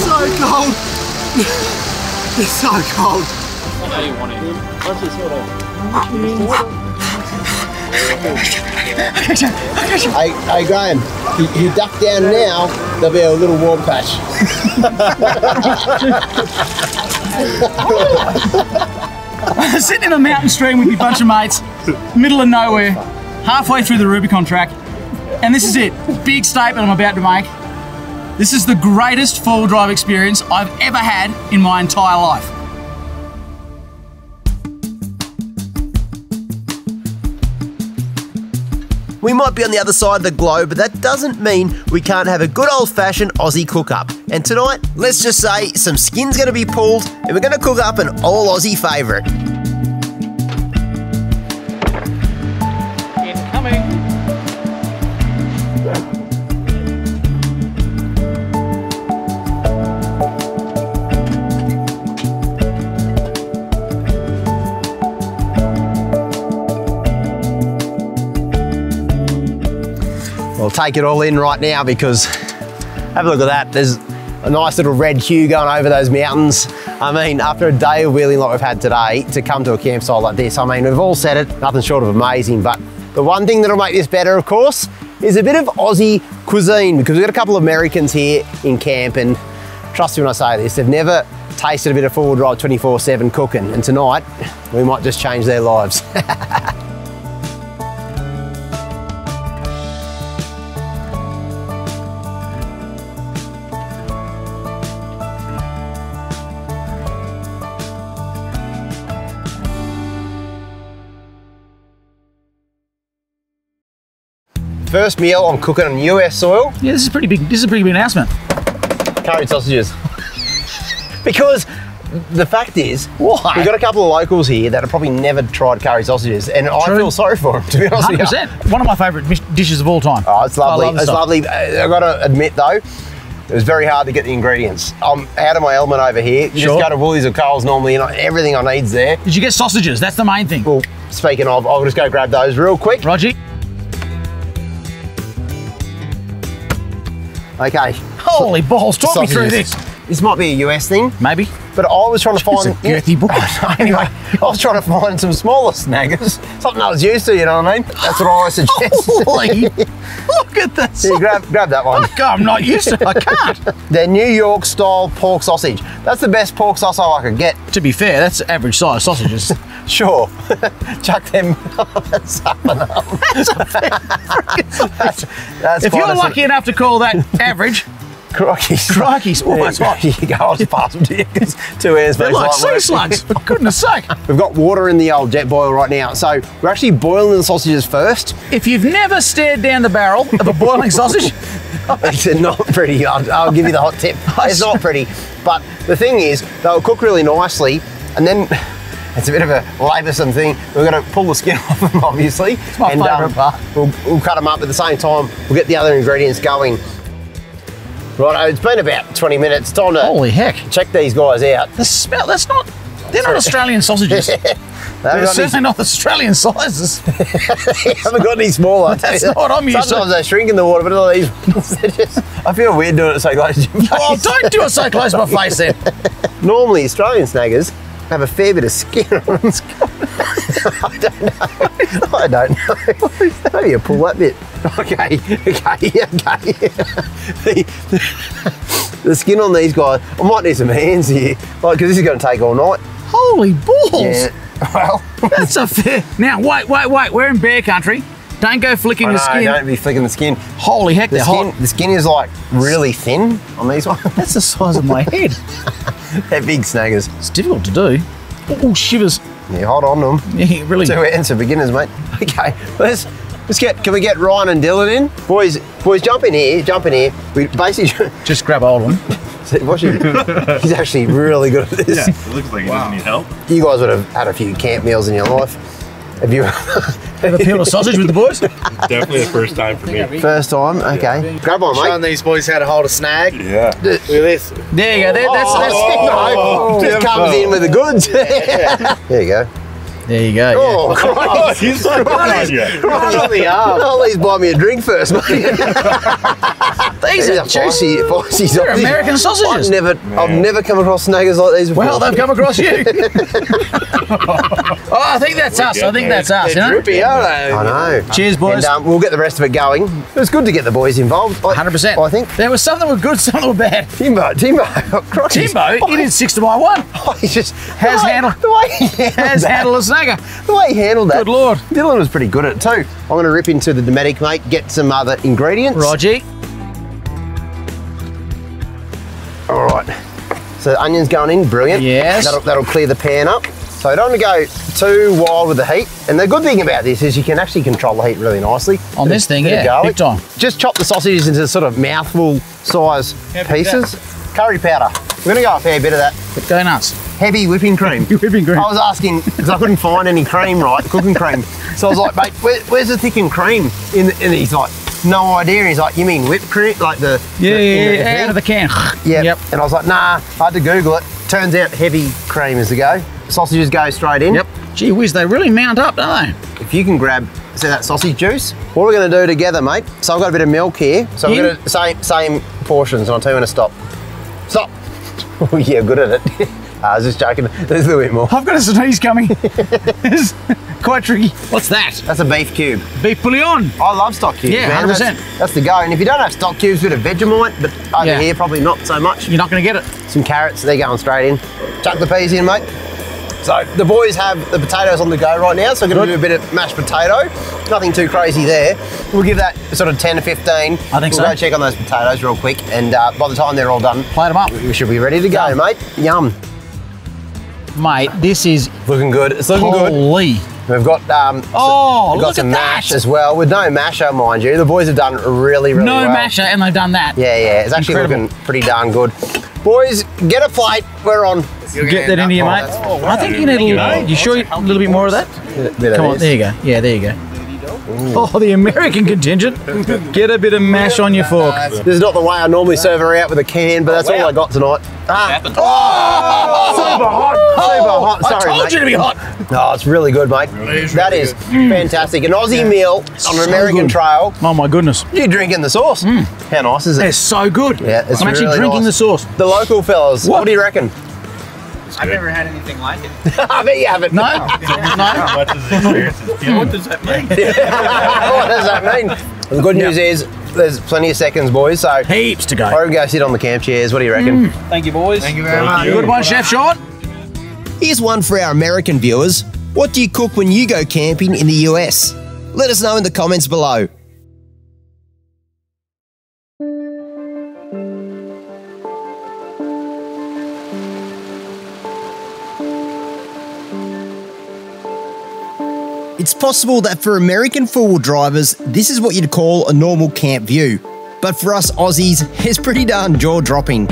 S8: So cold. It's so cold.
S1: Hey Graham, you duck down now, there'll be a little warm patch.
S2: Sitting in a mountain stream with your bunch of mates, middle of nowhere, halfway through the Rubicon track, and this is it. Big statement I'm about to make. This is the greatest four-wheel drive experience I've ever had in my entire life.
S3: We might be on the other side of the globe, but that doesn't mean we can't have a good old-fashioned Aussie cook-up. And tonight, let's just say some skin's going to be pulled and we're going to cook up an all-Aussie favourite.
S2: Incoming.
S1: We'll take it all in right now because have a look at that. There's a nice little red hue going over those mountains. I mean, after a day of wheeling like we've had today, to come to a campsite like this, I mean, we've all said it, nothing short of amazing, but the one thing that'll make this better, of course, is a bit of Aussie cuisine, because we've got a couple of Americans here in camp, and trust me when I say this, they've never tasted a bit of four-wheel drive 24/7 cooking, and tonight, we might just change their lives. First meal I'm cooking on US soil.
S2: Yeah, this is pretty big. This is a pretty big announcement.
S1: Curried sausages. Because the fact is,
S2: why?
S1: We've got a couple of locals here that have probably never tried curry sausages, and I feel sorry for them, to be honest with you.
S2: 100%. One of my favourite dishes of all time.
S1: Oh, it's lovely.
S2: I love
S1: it's lovely. I've got to admit though, it was very hard to get the ingredients. I'm out of my element over here. You just go to Woolies or Coles normally, and everything I need's there.
S2: Did you get sausages? That's the main thing.
S1: Well, speaking of, I'll just go grab those real quick.
S2: Roger.
S1: Okay.
S2: Holy balls, talk me through this.
S1: This might be a US thing.
S2: Maybe.
S1: But I was trying to find...
S2: It's a girthy book.
S1: Anyway, I was trying to find some smaller snaggers. Something I was used to, you know what I mean? That's what I suggest.
S2: Holy, look at this.
S1: Here, grab that one.
S2: I'm not used to it, I can't.
S1: They're New York style pork sausage. That's the best pork sausage I could get.
S2: To be fair, that's average size sausages.
S1: Sure. Chuck them. That's up and up. That's
S2: if you're lucky enough to call that average,
S1: crikey's.
S2: Crikey's. Oh, that's hot.
S1: Here you go, I'll just pass them to you because 2 airspace.
S2: They're like sea slugs, for goodness sake.
S1: We've got water in the old jet boil right now, so we're actually boiling the sausages first.
S2: If you've never stared down the barrel of a boiling sausage,
S1: it's not pretty. I'll give you the hot tip. It's not pretty, but the thing is, they'll cook really nicely, and then it's a bit of a laboursome thing. We're going to pull the skin off them, obviously.
S2: It's my favourite part.
S1: We'll cut them up at the same time. We'll get the other ingredients going. Right, it's been about 20 minutes. Time to
S2: holy heck,
S1: check these guys out.
S2: The smell, they're not Australian sausages. They're certainly not Australian sizes.
S1: They haven't got any smaller.
S2: That's not what I'm used to.
S1: Sometimes they shrink in the water, but not these ones. I feel weird doing it so close to your face.
S2: Oh, don't do it so close to my face then.
S1: Normally, Australian snaggers, have a fair bit of skin on them. I don't know. I don't know. Maybe you pull that bit. Okay. The skin on these guys, I might need some hands here, like, because this is going to take all night.
S2: Holy balls!
S1: Yeah. Well,
S2: That's a fair. Now, wait. We're in bear country. Don't go flicking the skin.
S1: Don't be flicking the skin.
S2: Holy heck, they're hot.
S1: The skin is like really thin on these ones.
S2: That's the size of my head.
S1: They're big snaggers.
S2: It's difficult to do. Oh, shivers.
S1: Yeah, hold on to them.
S2: Yeah, really.
S1: 2 hands for beginners, mate. Okay, can we get Ryan and Dylan in? Boys, jump in here. We basically
S2: Just grab hold of them.
S1: he's actually really good at this.
S7: Yeah, it looks like he doesn't need help.
S1: You guys would have had a few camp meals in your life. Have you?
S2: Ever peeled a sausage with the boys?
S7: Definitely the first time for me.
S1: First time? Okay. Grab on,
S6: Showing
S1: mate.
S6: these boys how to hold a snag.
S7: Yeah.
S6: Look at this.
S2: There you go.
S1: Just comes in with the goods. There you go.
S2: There you go.
S1: Oh, Christ.
S7: He's right on you.
S6: Right on the arm.
S1: At least buy me a drink first, mate.
S2: These are juicy. They're American sausages.
S1: I've never come across snaggers like these before.
S2: Well, they've come across you. Oh, I think that's us. You know?
S6: Drippy, aren't they?
S1: I know.
S2: Cheers, boys.
S1: And we'll get the rest of it going. It was good to get the boys involved.
S2: 100%.
S1: I think.
S2: There was some that were good, some that were bad.
S1: Timbo.
S2: Timbo, he did 6 to my 1.
S1: Oh, he just
S2: Has handled a snagger.
S1: The way he handled that.
S2: Good Lord.
S1: Dylan was pretty good at it too. I'm going to rip into the Dometic, mate, get some other ingredients.
S2: Roger.
S1: All right. So the onion's going in, brilliant.
S2: Yes.
S1: That'll clear the pan up. So you don't want to go too wild with the heat. And the good thing about this is you can actually control the heat really nically.
S2: On this thing,
S1: Bit of
S2: yeah,
S1: garlic.
S2: big time.
S1: Just chop the sausages into sort of mouthful size pieces. Curry powder. We're going to go a fair bit of that.
S2: Go nuts.
S1: Heavy whipping cream.
S2: Whipping cream.
S1: I was asking, because I couldn't find any cream, right, cooking cream. So I was like, mate, where's the thickened cream? And he's like, no idea. And he's like, you mean whipped cream? Like the...
S2: Yeah, out of the can.
S1: Yeah.
S2: Yep.
S1: And I was like, nah, I had to Google it. Turns out heavy cream is the go. Sausages go straight in.
S2: Yep. Gee whiz, they really mount up, don't they?
S1: If you can grab, see that sausage juice? What we're going to do together, mate, so I've got a bit of milk here. So I'm going to, same portions, and I'll tell you when to stop. Stop. Oh, yeah, good at it. I was just joking. There's a little bit more.
S2: I've got a sneeze coming. It's quite tricky. What's that?
S1: That's a beef cube.
S2: Beef bouillon.
S1: I love stock cubes,
S2: Yeah,
S1: man.
S2: 100%.
S1: That's the go. And if you don't have stock cubes, a bit of Vegemite, but over here, probably not so much.
S2: You're not going to get it.
S1: Some carrots, they're going straight in. Chuck the peas in, mate. So the boys have the potatoes on the go right now, so we're going to do a bit of mashed potato. Nothing too crazy there. We'll give that sort of 10 to 15.
S2: I think so.
S1: We'll go check on those potatoes real quick, and by the time they're all done,
S2: plate them up.
S1: We should be ready to go,
S2: Yum.
S1: mate. Yum.
S2: Mate, this is
S1: looking good. It's looking good.
S2: Holy.
S1: We've got we've got
S2: look
S1: some
S2: at
S1: mash
S2: that.
S1: as well, with no masher, mind you. The boys have done really
S2: No
S1: well.
S2: masher, and they've done that.
S1: Yeah, it's actually
S2: Incredible.
S1: looking pretty darn good. Boys, get a plate. We're on.
S2: Get that into you, mate. I think you need a little. You sure a little bit more of that? Come on, there you go. Yeah, there you go. Oh, the American contingent. Get a bit of mash on your fork.
S1: This is not the way I normally serve her out with a can, but that's all I got tonight. Super hot. Super hot. Sorry,
S2: I told
S1: mate.
S2: you to be hot.
S1: No, it's really good, mate. That is fantastic. An Aussie meal on an American trail.
S2: Oh my goodness.
S1: You're drinking the sauce. How nice is it?
S2: It's so good.
S1: Yeah, it's
S2: I'm actually
S1: really
S2: drinking
S1: nice.
S2: the sauce.
S1: The local fellas, what do you reckon?
S8: I've never had anything like it.
S1: I bet you haven't.
S2: No?
S7: How much is the experience? What does that mean?
S1: What does that mean? The good news is there's plenty of seconds, boys, so
S2: heaps to go.
S1: I can go sit on the camp chairs. What do you reckon?
S8: Thank you, boys.
S6: Thank you very much.
S2: Good one, Chef Sean.
S3: Here's one for our American viewers. What do you cook when you go camping in the US? Let us know in the comments below. It's possible that for American four-wheel drivers, this is what you'd call a normal camp view. But for us Aussies, it's pretty darn jaw-dropping.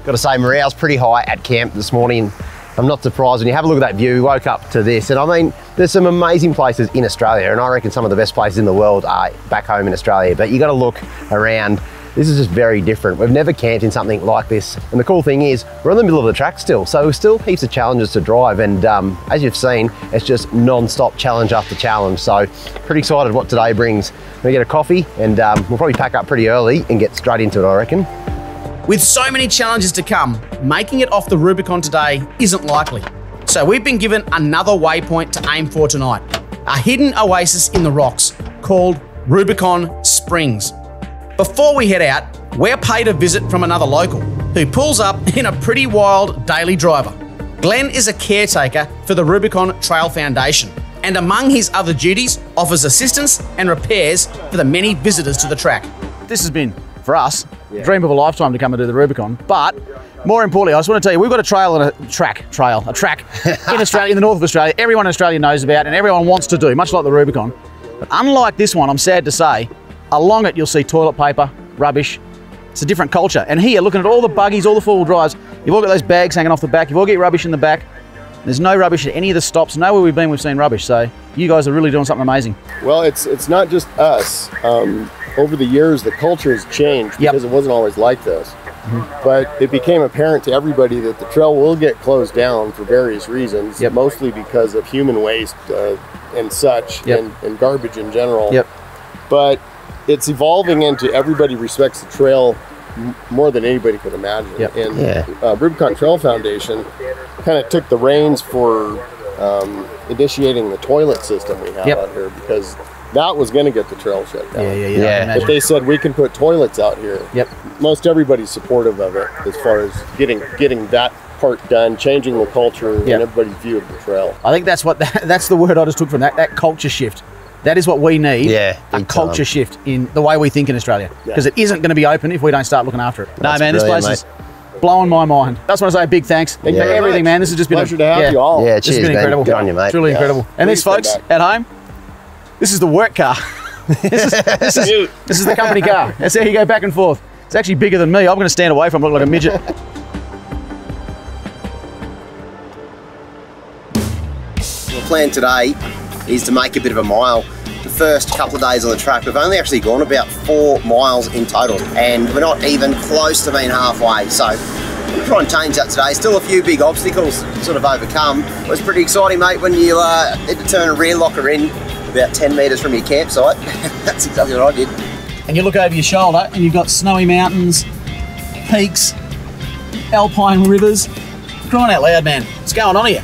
S1: Got to say, morale's pretty high at camp this morning. I'm not surprised when you have a look at that view. We woke up to this, and I mean, there's some amazing places in Australia, and I reckon some of the best places in the world are back home in Australia, but you got to look around. This is just very different. We've never camped in something like this. And the cool thing is, we're in the middle of the track still, so still heaps of challenges to drive. And as you've seen, it's just non-stop challenge after challenge. So pretty excited what today brings. We're gonna get a coffee, and we'll probably pack up pretty early and get straight into it, I reckon.
S4: With so many challenges to come, making it off the Rubicon today isn't likely. So we've been given another waypoint to aim for tonight, a hidden oasis in the rocks called Rubicon Springs. Before we head out, we're paid a visit from another local who pulls up in a pretty wild daily driver. Glenn is a caretaker for the Rubicon Trail Foundation, and among his other duties, offers assistance and repairs for the many visitors to the track. This has been, for us, a dream of a lifetime to come and do the Rubicon, but more importantly, I just want to tell you, we've got a trail and a track in Australia, in the north of Australia, everyone in Australia knows about and everyone wants to do, much like the Rubicon. But unlike this one, I'm sad to say, along it you'll see toilet paper, rubbish. It's a different culture. And here, looking at all the buggies, all the four-wheel drives, you've all got those bags hanging off the back, you've all got your rubbish in the back. There's no rubbish at any of the stops. Nowhere we've been, we've seen rubbish. So you guys are really doing something amazing.
S9: Well, it's not just us. Over the years, the culture has changed because it wasn't always like this. But it became apparent to everybody that the trail will get closed down for various reasons, mostly because of human waste and such, and garbage in general. But it's evolving into everybody respects the trail more than anybody could imagine. And Rubicon Trail Foundation kind of took the reins for initiating the toilet system we have out here, because that was going to get the trail shut down. But they said we can put toilets out here. Most everybody's supportive of it as far as getting that part done, changing the culture and everybody's view of the trail.
S2: I think that's what that's the word I just took from that culture shift. That is what we need, a culture shift in the way we think in Australia, because it isn't going to be open if we don't start looking after it. No, man, this place is blowing my mind. That's what I say, big thanks. Thank you for everything, man. This has just been a
S9: pleasure to have you all.
S1: Yeah, cheers,
S2: this has been incredible.
S1: Good on you, mate.
S2: Truly incredible. And this, folks, at home, this is the work car. this is the company car. That's how you go back and forth. It's actually bigger than me. I'm going to stand away from it, look like a midget.
S3: The plan today is to make a bit of a mile. The first couple of days on the track, we've only actually gone about 4 miles in total, and we're not even close to being halfway. So I'm going to try and change that today. Still a few big obstacles to sort of overcome. It was pretty exciting, mate, when you had to turn a rear locker in about 10 metres from your campsite. That's exactly what I did.
S2: And you look over your shoulder and you've got snowy mountains, peaks, alpine rivers. Crying out loud, man. What's going on here?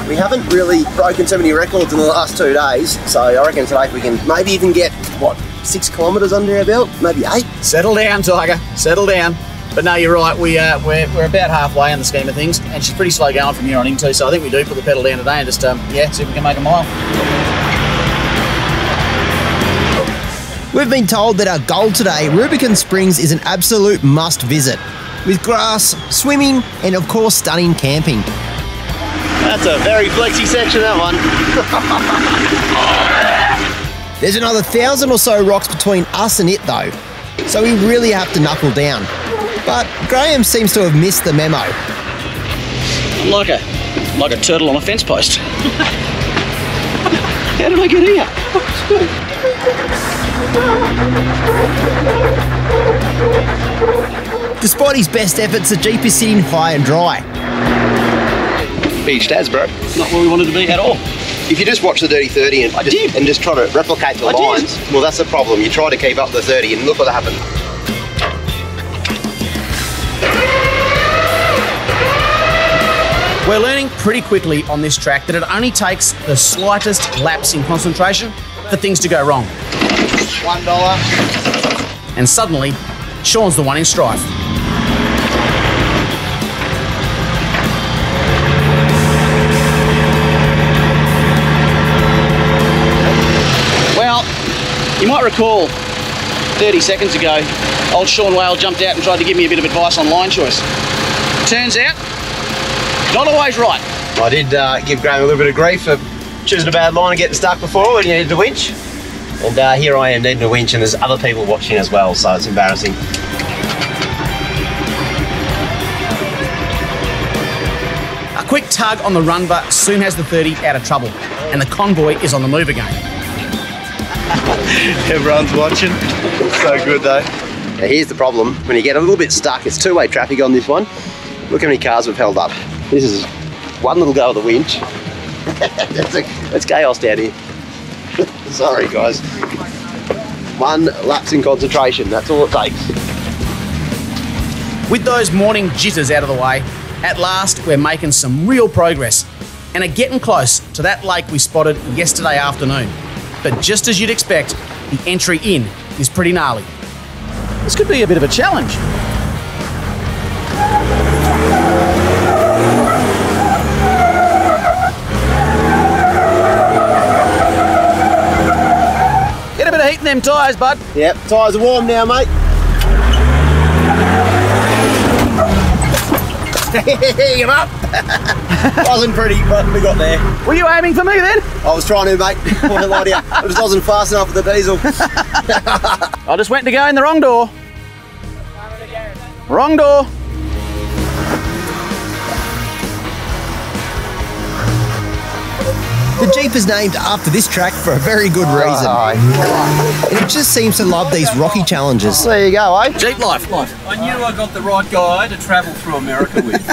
S3: We haven't really broken so many records in the last 2 days, so I reckon today we can maybe even get, what, 6 kilometres under our belt, maybe 8.
S2: Settle down, Tiger, settle down. But no, you're right, we're about halfway in the scheme of things, and she's pretty slow going from here on in too, so I think we do put the pedal down today and just, see if we can make a mile.
S3: We've been told that our goal today, Rubicon Springs, is an absolute must visit, with grass, swimming, and of course stunning camping.
S1: That's a very flexy section, that one.
S3: There's another 1,000 or so rocks between us and it though, so we really have to knuckle down. But Graham seems to have missed the memo.
S5: Like a turtle on a fence post. How did I get here?
S3: Despite his best efforts, the Jeep is sitting high and dry.
S5: Beach stats, bro. Not where we wanted to be at all.
S1: If you just watch the Dirty 30 and just try to replicate the lines, well, that's the problem. You try to keep up the 30 and look what happened.
S4: We're learning pretty quickly on this track that it only takes the slightest lapse in concentration for things to go wrong.
S1: $1.
S4: And suddenly, Sean's the one in strife. Well, you might recall 30 seconds ago, old Sean Whale jumped out and tried to give me a bit of advice on line choice. Turns out, not always right.
S1: I did give Graham a little bit of grief for choosing a bad line and getting stuck before when you needed a winch. And here I am needing a winch, and there's other people watching as well, so it's embarrassing.
S4: A quick tug on the Runva soon has the 30 out of trouble, and the convoy is on the move again.
S6: Everyone's watching. So good though.
S1: Now here's the problem. When you get a little bit stuck, it's two-way traffic on this one. Look how many cars we've held up. This is one little go of the winch. It's chaos down here. Sorry, guys. One lapse in concentration, that's all it takes.
S4: With those morning jitters out of the way, at last we're making some real progress and are getting close to that lake we spotted yesterday afternoon. But just as you'd expect, the entry in is pretty gnarly.
S2: This could be a bit of a challenge. Get a bit of heat in them tyres, bud.
S1: Yep, tyres are warm now, mate. Get up. Wasn't pretty, but we got there.
S2: Were you aiming for me then?
S1: I was trying to, mate. I won't lie to you. I just wasn't fast enough with the diesel.
S2: I just went to go in the wrong door. Wrong door.
S3: The Jeep is named after this track for a very good reason. And it just seems to love these rocky challenges.
S1: There you go, eh?
S2: Jeep life.
S5: I knew I got the right guy to travel through America with.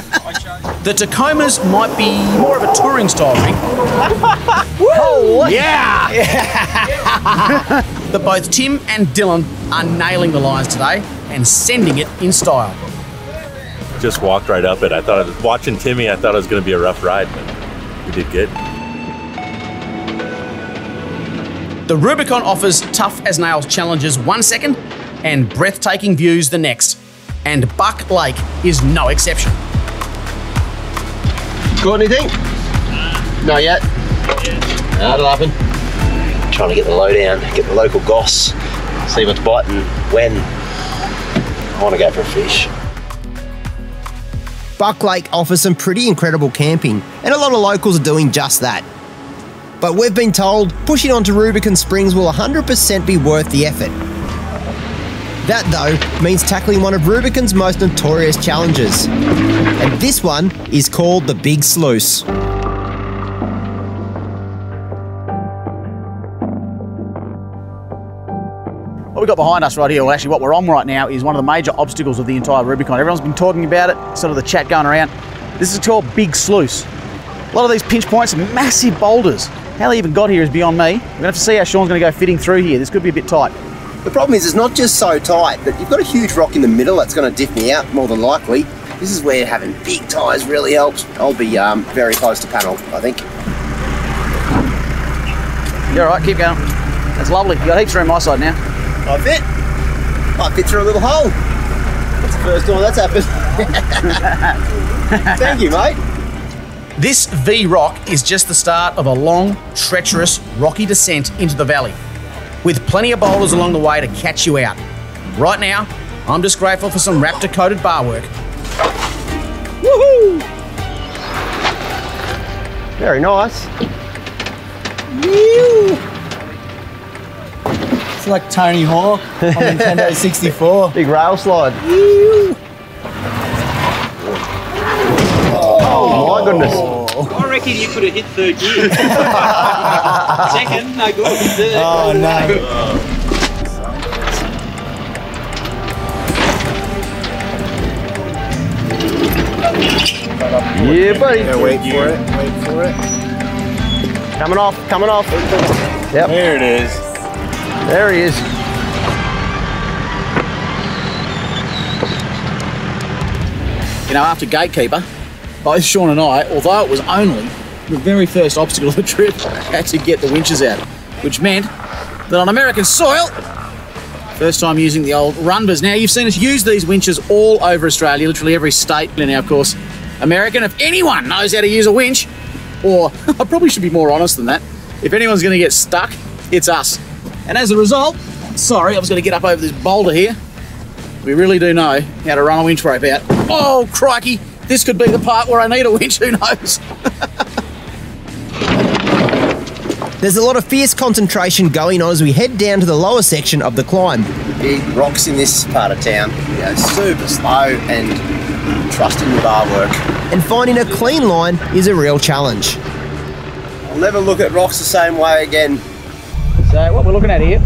S4: The Tacomas might be more of a touring style rig.
S2: Oh, yeah!
S4: But both Tim and Dylan are nailing the lines today and sending it in style.
S7: Just walked right up it. I thought, watching Timmy, I thought it was going to be a rough ride, but we did good.
S4: The Rubicon offers tough as nails challenges 1 second and breathtaking views the next. And Buck Lake is no exception.
S1: Got anything? Not yet. That'll happen. Trying to get the lowdown, get the local goss, see what's biting, when. I want to go for a fish.
S3: Buck Lake offers some pretty incredible camping, and a lot of locals are doing just that. But we've been told pushing onto Rubicon Springs will 100% be worth the effort. That, though, means tackling one of Rubicon's most notorious challenges. And this one is called the Big Sluice.
S2: What we've got behind us right here, well actually what we're on right now, is one of the major obstacles of the entire Rubicon. Everyone's been talking about it, sort of the chat going around. This is called Big Sluice. A lot of these pinch points are massive boulders. How they even got here is beyond me. We're going to have to see how Sean's going to go fitting through here. This could be a bit tight.
S1: The problem is it's not just so tight, but you've got a huge rock in the middle that's going to dip me out more than likely. This is where having big tyres really helps. I'll be very close to panel, I think.
S2: You're all right, keep going. That's lovely. You got heaps of room my side now.
S1: I fit. I fit through a little hole. That's the first time that's happened. Thank you, mate.
S4: This V-Rock is just the start of a long, treacherous, rocky descent into the valley, with plenty of boulders along the way to catch you out. Right now, I'm just grateful for some Raptor-coated bar work.
S1: Woohoo! Very nice.
S8: It's like Tony Hawk on Nintendo 64.
S1: Big rail slide. Oh my goodness.
S5: I reckon you could have hit third gear. Second, no good. Third.
S8: Oh no.
S1: Yeah, buddy.
S8: Yeah, wait for it. Wait for it.
S1: Coming off, coming off. Yep.
S8: There it is.
S1: There he is.
S2: You know, after Gatekeeper, both Sean and I, although it was only the very first obstacle of the trip, had to get the winches out, which meant that on American soil, first time using the old Runbers. Now, you've seen us use these winches all over Australia, literally every state. And now, of course, American. If anyone knows how to use a winch, or I probably should be more honest than that, if anyone's going to get stuck, it's us. And as a result, sorry, I was going to get up over this boulder here. We really do know how to run a winch rope out. Oh, crikey, this could be the part where I need a winch, who knows?
S3: There's a lot of fierce concentration going on as we head down to the lower section of the climb.
S1: Big rocks in this part of town. Yeah, super slow and trusting the bar work.
S3: And finding a clean line is a real challenge.
S1: I'll never look at rocks the same way again.
S2: So what we're looking at here,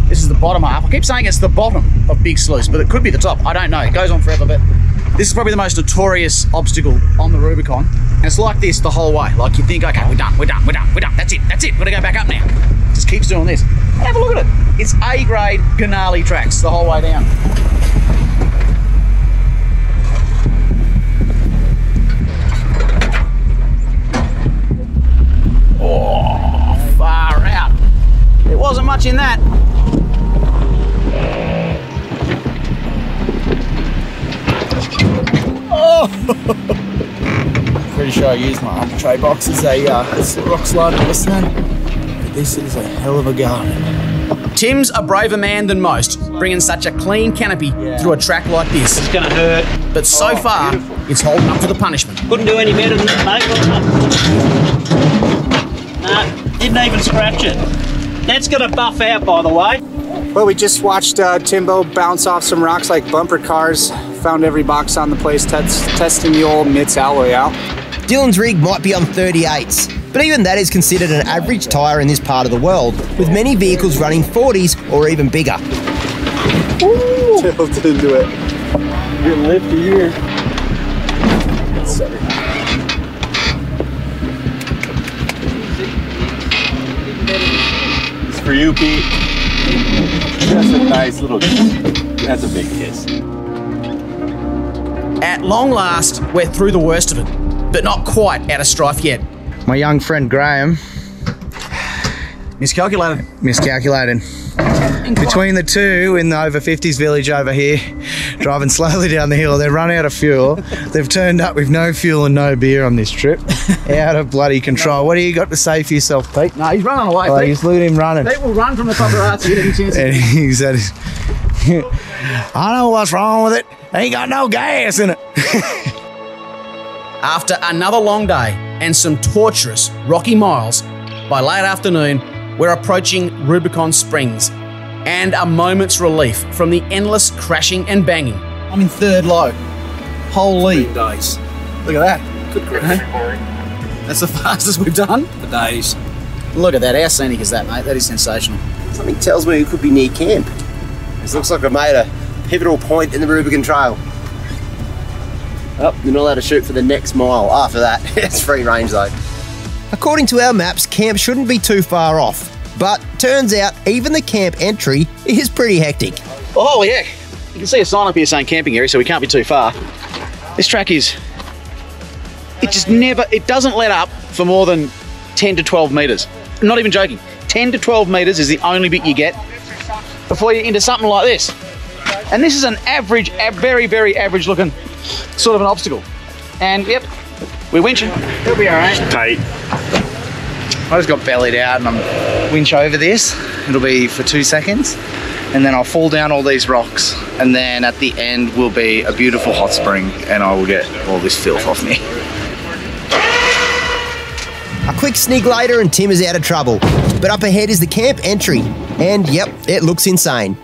S2: this is the bottom half. I keep saying it's the bottom of Big Sluice, but it could be the top. I don't know. It goes on forever, but this is probably the most notorious obstacle on the Rubicon. And it's like this the whole way. Like you think, okay, we're done. That's it. We're gonna go back up now. Just keeps doing this. And have a look at it. It's A-grade Ganali tracks the whole way down. much in that.
S6: Oh! Pretty sure I used my tray box as a rock slide this then. But this is a hell of a garden.
S4: Tim's a braver man than most, bringing such a clean canopy through a track like this.
S5: It's going to hurt.
S4: But so far, beautiful. It's holding up to the punishment.
S5: Couldn't do any better than that, mate. Nah, didn't even scratch it. That's going to buff out, by the way.
S8: Well, we just watched Timbo bounce off some rocks like bumper cars. Found every box on the place, testing the old Mitts alloy out.
S3: Dylan's rig might be on 38s, but even that is considered an average tyre in this part of the world, with many vehicles running 40s or even bigger.
S8: Ooh. Tilted into it. Getting lifty here.
S7: It's for you, Pete. That's a nice little kiss. That's a big kiss.
S4: At long last, we're through the worst of it, but not quite out of strife yet.
S6: My young friend Graham
S2: Miscalculated.
S6: Between the two in the over 50s village over here, driving slowly down the hill, they've run out of fuel. They've turned up with no fuel and no beer on this trip. Out of bloody control. What do you got to say for yourself, Pete?
S2: No, he's running away.
S6: Oh, he's let him running.
S2: Pete will run from the paparazzi at any chance.
S6: And he said, I know what's wrong with it. Ain't got no gas in it.
S4: After another long day and some torturous rocky miles, by late afternoon, we're approaching Rubicon Springs and a moment's relief from the endless crashing and banging.
S2: I'm in third low. Holy
S5: days.
S2: Look at that.
S5: Good grief.
S2: That's the fastest we've done.
S5: For days.
S2: Look at that. How scenic is that, mate? That is sensational.
S1: Something tells me we could be near camp. This looks like we've made a pivotal point in the Rubicon Trail. Oh, you're not allowed to shoot for the next mile. After that, it's free range though.
S3: According to our maps, camp shouldn't be too far off. But turns out even the camp entry is pretty hectic.
S2: Well, holy heck. You can see a sign up here saying camping area, so we can't be too far. This track is... It doesn't let up for more than 10 to 12 metres. Not even joking. 10 to 12 metres is the only bit you get before you're into something like this. And this is an average, very, very average looking sort of an obstacle. And yep, we're winching. It'll be all right.
S7: Tight.
S6: I just got bellied out and I'm winch over this. It'll be for 2 seconds. And then I'll fall down all these rocks. And then at the end will be a beautiful hot spring and I will get all this filth off me.
S3: A quick snig later and Tim is out of trouble. But up ahead is the camp entry. And yep, it looks insane.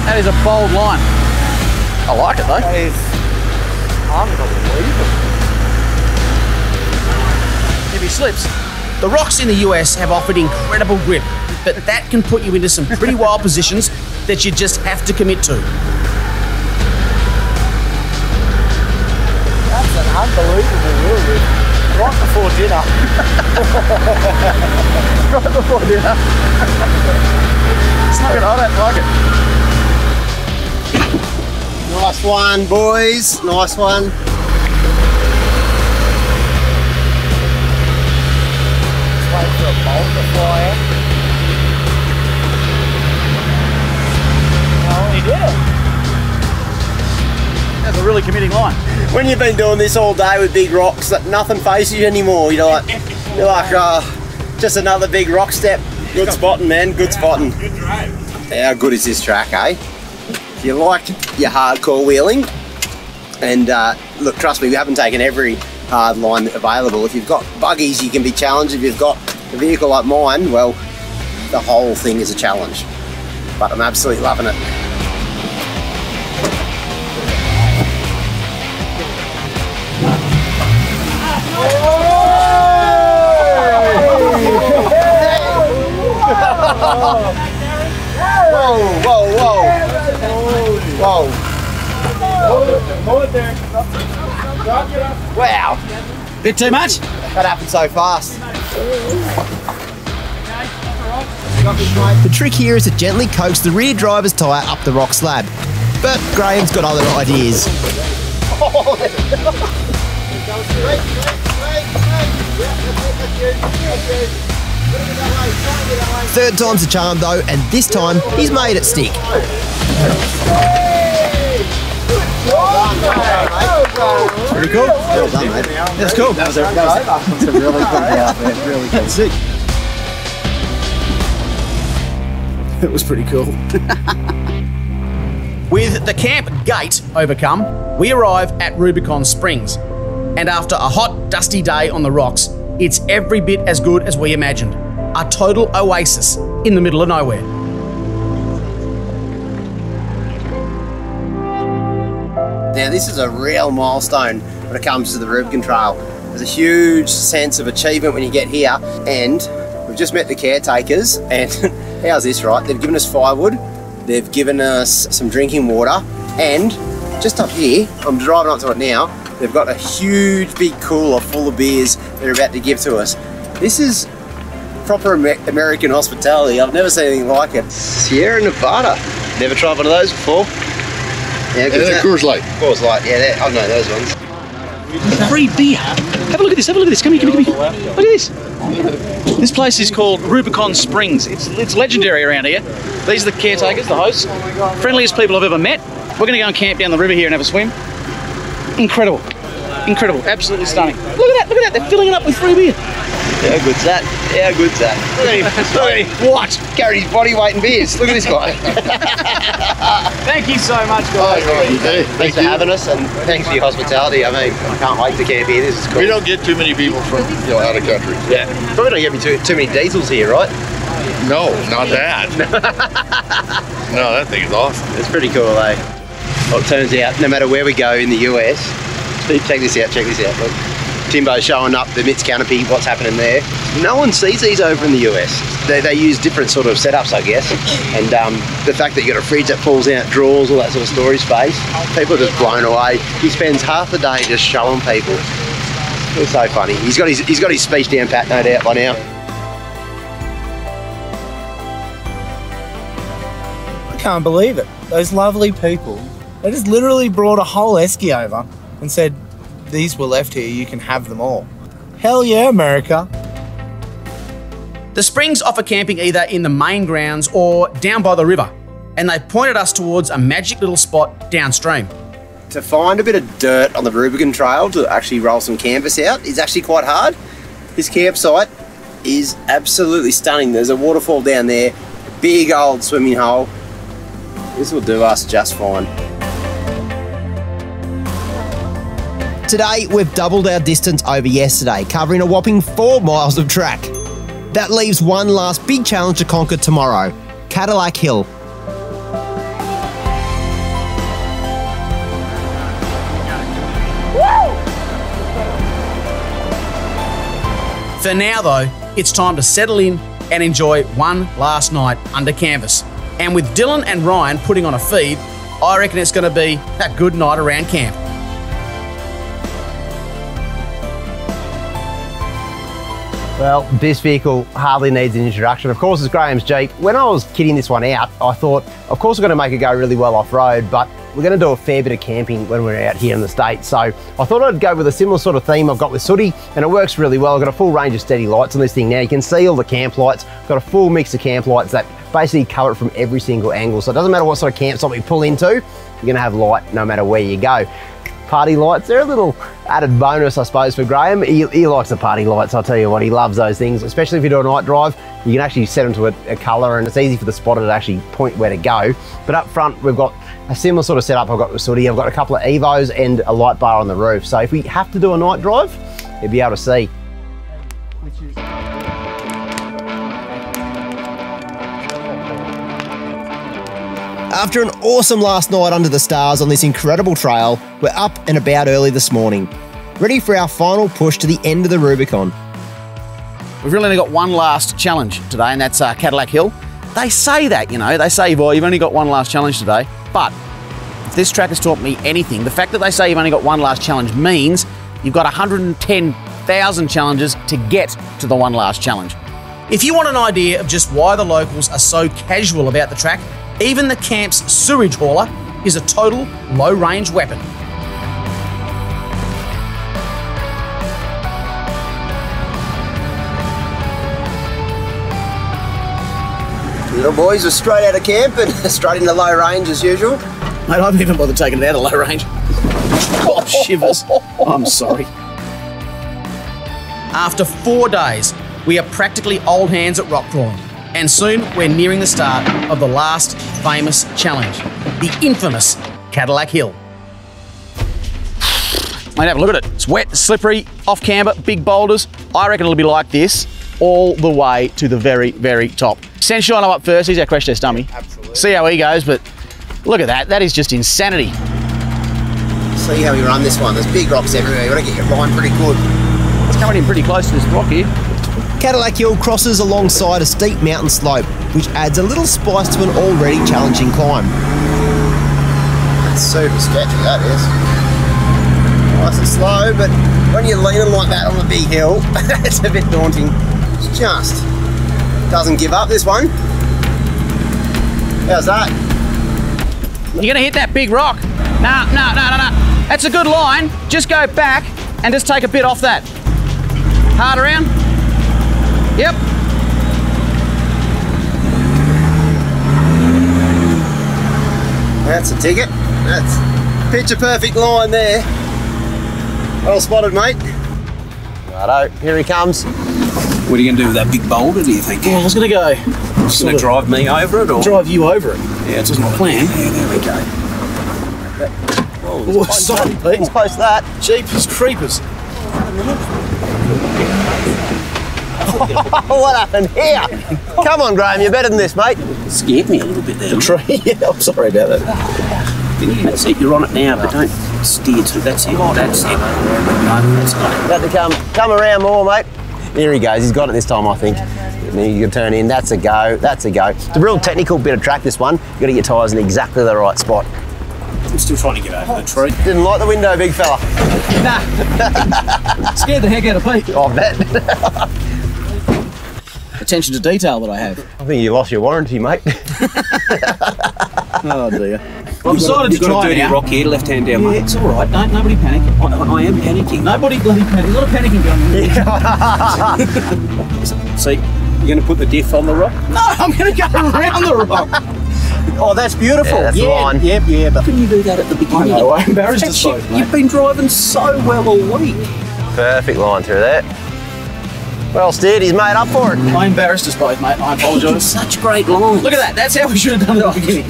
S2: That is a bold line. I like it though.
S6: That is unbelievable.
S4: If he slips. The rocks in the US have offered incredible grip, but that can put you into some pretty wild positions that you just have to commit to.
S6: That's an unbelievable wheel rip. Right before dinner.
S2: Right before dinner. It's not good. I don't like it.
S1: Nice one, boys. Nice one.
S6: Wait for a bolt to fly out. Oh, he did it.
S2: That's a really committing line.
S1: When you've been doing this all day with big rocks, that nothing faces you anymore. You're like just another big rock step. Good spotting, man. Good spotting. Good drive. How good is this track, eh? If you like your hardcore wheeling, and look, trust me, we haven't taken every hard line available. If you've got buggies, you can be challenged. If you've got a vehicle like mine, well, the whole thing is a challenge. But I'm absolutely loving it. Whoa, whoa, whoa. Whoa. Wow.
S2: Bit too much?
S1: That happened so fast.
S3: The trick here is to gently coax the rear driver's tyre up the rock slab. But Graham's got other ideas. Third time's the charm though, and this time he's made it stick.
S2: Pretty cool.
S3: Well done, mate.
S2: That's cool.
S8: That was a really good day out there. Really good.
S2: Sick. It was pretty cool.
S4: With the camp gate overcome, we arrive at Rubicon Springs. And after a hot, dusty day on the rocks, it's every bit as good as we imagined. A total oasis in the middle of nowhere.
S1: Now this is a real milestone when it comes to the Rubicon Trail. There's a huge sense of achievement when you get here, and we've just met the caretakers, and how's this, right? They've given us firewood, they've given us some drinking water, and just up here, I'm driving up to it now, they've got a huge big cooler full of beers they're about to give to us. This is proper American hospitality. I've never seen anything like it. Sierra Nevada. Never tried one of those before. Yeah,
S9: Coors Light.
S1: Coors Light, yeah, I know those ones.
S2: Free beer. Have a look at this. Have a look at this. Come here. Look at this. This place is called Rubicon Springs. It's legendary around here. These are the caretakers, the hosts. Friendliest people I've ever met. We're going to go and camp down the river here and have a swim. Incredible. Incredible. Absolutely stunning. Look at that. They're filling it up with free beer.
S1: How good's that? How good's that? Look at him. Look at him.
S2: What?
S1: Carried his body weight in beers. Look at this guy.
S2: Thank you so much, guys.
S1: Thanks for having us, and thanks for your hospitality. I mean, I can't wait to camp here. This is cool.
S9: We don't get too many people from out of country.
S1: Yeah. Probably don't get me too many diesels here, right?
S9: No, not that. No, that thing is awesome.
S1: It's pretty cool, eh? Well, it turns out, no matter where we go in the US, check this out, look. Timbo's showing up the MITS canopy, what's happening there. No one sees these over in the US. They use different sort of setups, I guess. And the fact that you got a fridge that pulls out drawers, all that sort of storage space, people are just blown away. He spends half the day just showing people. It's so funny. He's got his speech down pat, no doubt, by now.
S6: I can't believe it. Those lovely people, they just literally brought a whole esky over and said, these were left here, you can have them all. Hell yeah, America.
S4: The springs offer camping either in the main grounds or down by the river, and they pointed us towards a magic little spot downstream.
S1: To find a bit of dirt on the Rubicon Trail to actually roll some canvas out is actually quite hard. This campsite is absolutely stunning. There's a waterfall down there, a big old swimming hole. This will do us just fine.
S3: Today, we've doubled our distance over yesterday, covering a whopping 4 miles of track. That leaves one last big challenge to conquer tomorrow, Cadillac Hill.
S4: For now though, it's time to settle in and enjoy one last night under canvas. And with Dylan and Ryan putting on a feed, I reckon it's going to be a good night around camp.
S1: Well, this vehicle hardly needs an introduction. Of course, it's Graham's Jeep. When I was kitting this one out, I thought, of course we're going to make it go really well off-road, but we're going to do a fair bit of camping when we're out here in the States. So I thought I'd go with a similar sort of theme I've got with Sooty, and it works really well. I've got a full range of steady lights on this thing now. You can see all the camp lights. I've got a full mix of camp lights that basically cover it from every single angle. So it doesn't matter what sort of campsite we pull into, you're going to have light no matter where you go. Party lights, they're a little added bonus, I suppose, for Graham. He likes the party lights, I'll tell you what, he loves those things, especially if you do a night drive. You can actually set them to a colour, and it's easy for the spotter to actually point where to go. But up front, we've got a similar sort of setup I've got with Sooty. I've got a couple of Evos and a light bar on the roof. So if we have to do a night drive, you'll be able to see.
S3: After an awesome last night under the stars on this incredible trail, we're up and about early this morning, ready for our final push to the end of the Rubicon.
S4: We've really only got one last challenge today, and that's Cadillac Hill. They say that, you know, they say, well, you've only got one last challenge today, but if this track has taught me anything, the fact that they say you've only got one last challenge means you've got 110,000 challenges to get to the one last challenge. If you want an idea of just why the locals are so casual about the track, even the camp's sewage hauler is a total low-range weapon.
S3: Little boys are straight out of camp and straight into low range as usual.
S2: Mate, I haven't even bothered taking it out of low range. Oh, shivers. I'm sorry.
S4: After 4 days, we are practically old hands at rock crawling. And soon we're nearing the start of the last famous challenge, the infamous Cadillac Hill. Mate, have a look at it. It's wet, slippery, off camber, big boulders. I reckon it'll be like this all the way to the very, very top. Send Shino up first, he's our crash test dummy. Absolutely. See how he goes, but look at that. That is just insanity.
S3: See how we run this one. There's big rocks everywhere. You've got to get your line pretty good.
S4: It's coming in pretty close to this rock here.
S3: Cadillac Hill crosses alongside a steep mountain slope, which adds a little spice to an already challenging climb. That's super sketchy, that is. Nice and slow, but when you're leaning like that on a big hill, it's a bit daunting. It just doesn't give up, this one. How's that?
S4: You're gonna hit that big rock. No. That's a good line. Just go back and just take a bit off that. Hard around. Yep.
S3: That's a ticket. That's picture perfect line there. Well spotted, mate. Righto, here he comes.
S5: What are you going to do with that big boulder, do you think?
S2: Yeah, I was going to go.
S5: Just going to drive me over it, or
S2: drive you over it?
S5: Yeah, it's my plan. Yeah, there we go.
S2: Oh, sorry, Pete.
S3: It's close to that.
S2: Jeepers creepers.
S3: What happened here? Come on, Graham, you're better than this, mate.
S5: Scared me a little bit there.
S2: The tree? Yeah, I'm sorry about that.
S5: That's it, you're on it now, but don't steer to. That's it. That's it. No, that's not it.
S3: Got to come around more, mate. Here he goes. He's got it this time, I think. You can turn in. That's a go. That's a go. It's a real technical bit of track, this one. You've got to get your tyres in exactly the right spot.
S5: I'm still trying to get over the tree.
S3: Didn't like the window, big fella.
S2: Nah. Scared the heck out of Pete.
S3: I bet.
S2: Attention to detail that I have.
S3: I think you lost your warranty, mate.
S2: Oh dear. Well, I've decided to try
S5: it now. Rock here, left hand down, mate.
S2: Yeah, it's all right. Don't nobody panic.
S5: I am panicking.
S2: Nobody bloody panic. There's a lot of panicking going on.
S5: See, you're going to put the diff on the rock?
S2: No, I'm going to go around the rock.
S3: Oh, that's beautiful. Yeah, that's the line.
S2: Yeah, but
S5: couldn't you do that at the beginning?
S2: I know, I'm embarrassed to say.
S5: You've been driving so well all week.
S3: Perfect line through there. Well steered, he's made up for it.
S2: I'm embarrassed as both, mate. I apologise.
S5: Such great lines.
S2: Look at that. That's how we should have done it at the beginning.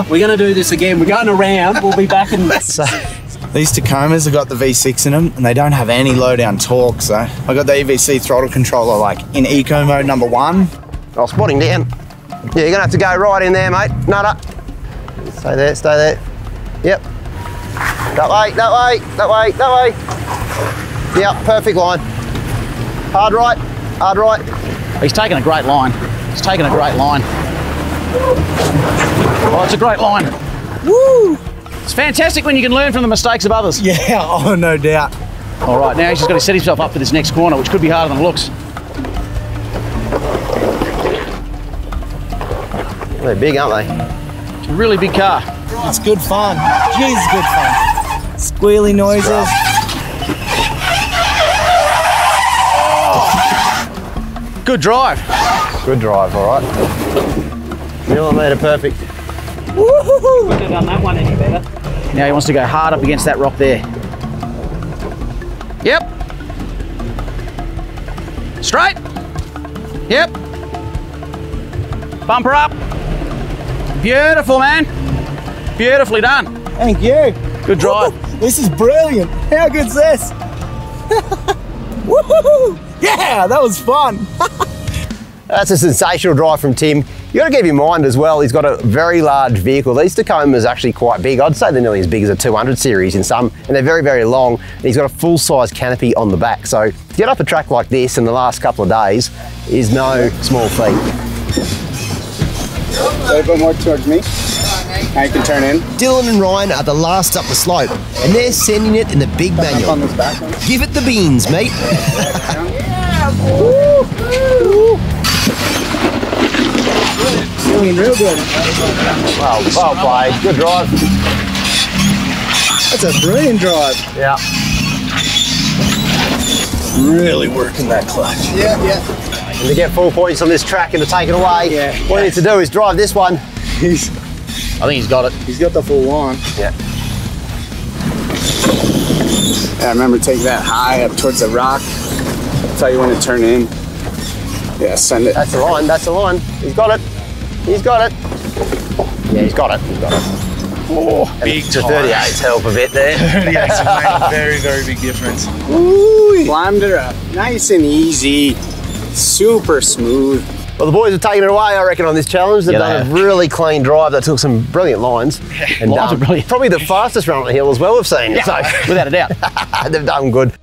S5: We're going to do this again. We're going around. We'll be back in...
S6: These Tacomas have got the V6 in them and they don't have any low-down torque, so I got the EVC throttle controller like in eco mode number 1.
S3: I'll spot him down. Yeah, you're going to have to go right in there, mate. Nutter. Stay there, stay there. Yep. That way, that way, that way, that way. Yep, perfect line. Hard right, hard right.
S4: He's taking a great line. He's taking a great line. Oh, it's a great line.
S6: Woo!
S4: It's fantastic when you can learn from the mistakes of others.
S6: Yeah, oh, no doubt.
S4: All right, now he's just got to set himself up for this next corner, which could be harder than it looks.
S3: They're big, aren't they?
S4: It's a really big car.
S6: It's good fun. Jeez, good fun. Squealy noises.
S4: Good drive.
S3: Good drive, all right. Millimetre perfect.
S5: Woohoo! Couldn't have done that one any better.
S4: Now he wants to go hard up against that rock there. Yep. Straight. Yep. Bumper up. Beautiful, man. Beautifully done.
S6: Thank you.
S4: Good drive.
S6: This is brilliant. How good's this? Woohoo! Yeah, that was fun.
S1: That's a sensational drive from Tim. You got to keep in mind as well, he's got a very large vehicle. These Tacomas are actually quite big. I'd say they're nearly as big as a 200 series in some, and they're very, very long. And he's got a full-size canopy on the back. So to get up a track like this in the last couple of days is no small feat.
S8: A little bit more towards me. Now you can turn in.
S3: Dylan and Ryan are the last up the slope, and they're sending it in the big manual.
S8: On this back one.
S3: Give it the beans, mate.
S8: Yeah.
S2: Settling in real good.
S1: Well played. Good drive.
S6: That's a brilliant drive.
S1: Yeah.
S6: Really working that clutch.
S8: Yeah.
S1: And to get 4 points on this track and to take it away, what you need to do is drive this one.
S6: I think he's got it. He's got the full line.
S1: Yeah.
S8: Yeah, remember take that high up towards the rock. Tell you when to turn in. Yeah, send it.
S1: That's the line, that's the line. He's got it. He's got it. Yeah, he's got it. He's got it.
S6: Oh, big
S1: The 38's help a bit there.
S6: 38's made a very, very big difference.
S8: Ooh, climbed her up. Nice and easy. Super smooth.
S1: Well, the boys have taken it away, I reckon, on this challenge. They've done a really clean drive. They took some brilliant lines. And
S2: Lines are brilliant.
S1: Probably the fastest run on the hill as well we've seen.
S2: Yeah,
S1: So
S2: without a doubt.
S1: they've done good.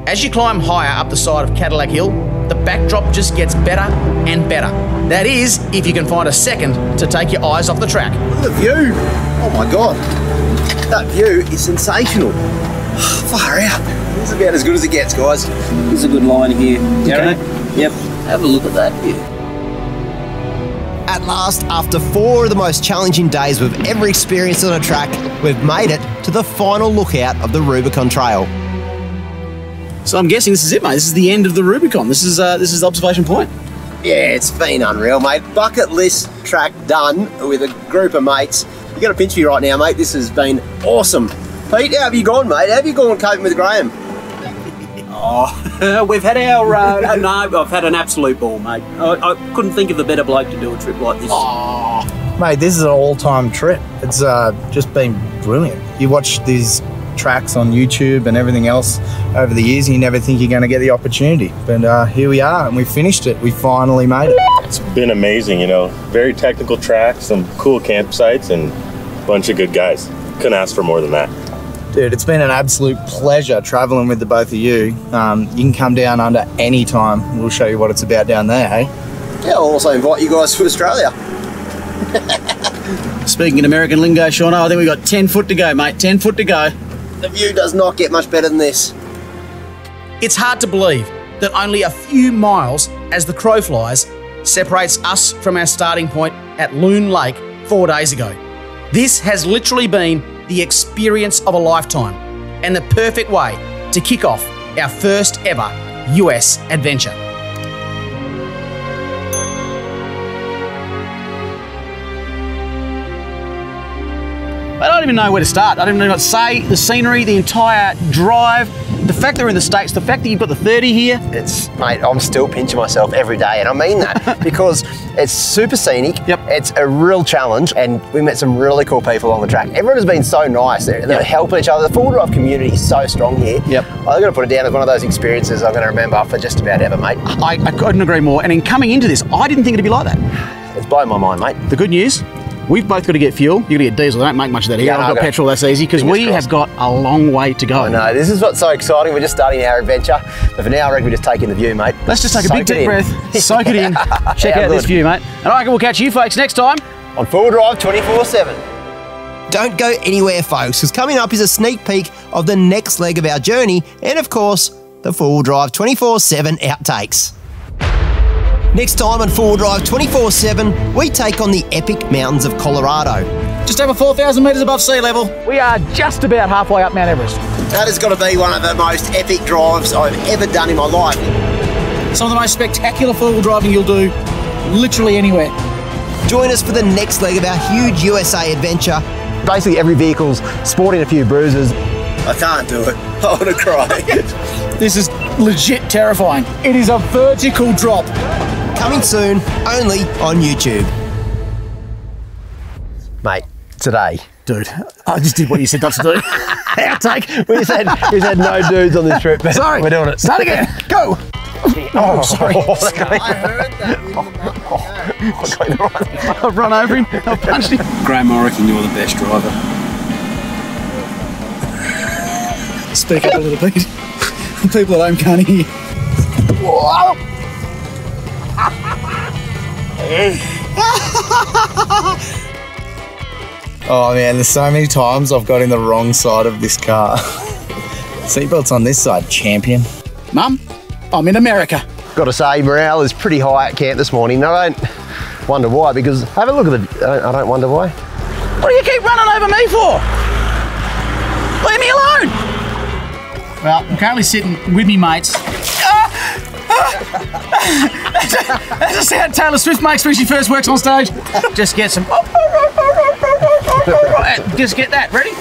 S4: As you climb higher up the side of Cadillac Hill, the backdrop just gets better and better. That is, if you can find a second to take your eyes off the track.
S3: Look at the view. Oh my God. That view is sensational. Far out. This is about as good as it gets, guys.
S5: There's a good line here. Gary? Yep. Have a look at that view.
S3: At last, after 4 of the most challenging days we've ever experienced on a track, we've made it to the final lookout of the Rubicon Trail.
S2: So I'm guessing this is it, mate. This is the end of the Rubicon. This is the observation point.
S3: Yeah, it's been unreal, mate. Bucket list track done with a group of mates. You got a pinch me right now, mate. This has been awesome. Pete, how have you gone, mate? How have you gone coping with Graham?
S5: Oh, we've had our... no, I've had an absolute ball, mate. I couldn't think of a better bloke to do a trip like this.
S6: Mate, this is an all-time trip. It's just been brilliant. You watch these tracks on YouTube and everything else over the years and you never think you're going to get the opportunity. But here we are and we finished it. We finally made it.
S7: It's been amazing, you know. Very technical tracks, some cool campsites, and a bunch of good guys. Couldn't ask for more than that.
S6: Dude, it's been an absolute pleasure travelling with the both of you. You can come down under any time. We'll show you what it's about down there, hey?
S3: Yeah, I'll also invite you guys to Australia.
S2: Speaking in American lingo, Sean, I think we've got 10 foot to go, mate. 10 foot to go.
S3: The view does not get much better than this.
S4: It's hard to believe that only a few miles, as the crow flies, separates us from our starting point at Loon Lake 4 days ago. This has literally been the experience of a lifetime and the perfect way to kick off our first ever US adventure.
S2: I don't even know where to start. I don't even know what to say. The scenery, the entire drive, the fact that we're in the States, the fact that you've got the 30 here.
S1: Mate, I'm still pinching myself every day, and I mean that because it's super scenic. Yep. It's a real challenge, and we met some really cool people along the track. Everyone has been so nice. They're helping each other. The full drive community is so strong here. Yep. I'm going to put it down as one of those experiences I'm going to remember for just about ever, mate.
S2: I couldn't agree more. And in coming into this, I didn't think it'd be like that.
S1: It's blown my mind, mate.
S2: The good news, we've both got to get fuel. You're going to get diesel. They don't make much of that here. I've got petrol, that's easy, because we have got a long way to go.
S1: I know, this is what's so exciting. We're just starting our adventure. But for now, I reckon we're just taking the view, mate.
S2: Let's just take a big deep breath, soak it in, check out this view, mate. And I reckon we'll catch you folks next time
S1: on Full Drive 24/7.
S3: Don't go anywhere, folks, because coming up is a sneak peek of the next leg of our journey and, of course, the Full Drive 24/7 outtakes. Next time on Full Drive 24/7, we take on the epic mountains of Colorado.
S2: Just over 4,000 metres above sea level. We are just about halfway up Mount Everest.
S3: That has got to be one of the most epic drives I've ever done in my life.
S2: Some of the most spectacular four-wheel driving you'll do literally anywhere.
S3: Join us for the next leg of our huge USA adventure.
S1: Basically, every vehicle's sporting a few bruises.
S3: I can't do it. I want to cry.
S2: This is legit terrifying. It is a vertical drop.
S3: Coming soon, only on YouTube.
S1: Mate, today.
S2: Dude, I just did what you said not to do. Outtake.
S1: We said no dudes on this trip.
S2: Sorry.
S1: We're doing it.
S2: Start again. Go. Oh, sorry.
S3: I heard that.
S2: I've run over him. I've punched him.
S5: Graham, I reckon you're the best driver.
S2: Speak up a little bit. People at home can't hear.
S3: Whoa.
S6: Oh man, there's so many times I've got in the wrong side of this car. Seatbelt's on this side, champion.
S2: Mum, I'm in America.
S1: Got to say, morale is pretty high at camp this morning. I don't wonder why, because have a look at the. I don't wonder why.
S2: What do you keep running over me for? Leave me alone! Well, I'm currently sitting with me mates. That's just how Taylor Swift makes when she first works on stage. Just get some. Just get that. Ready?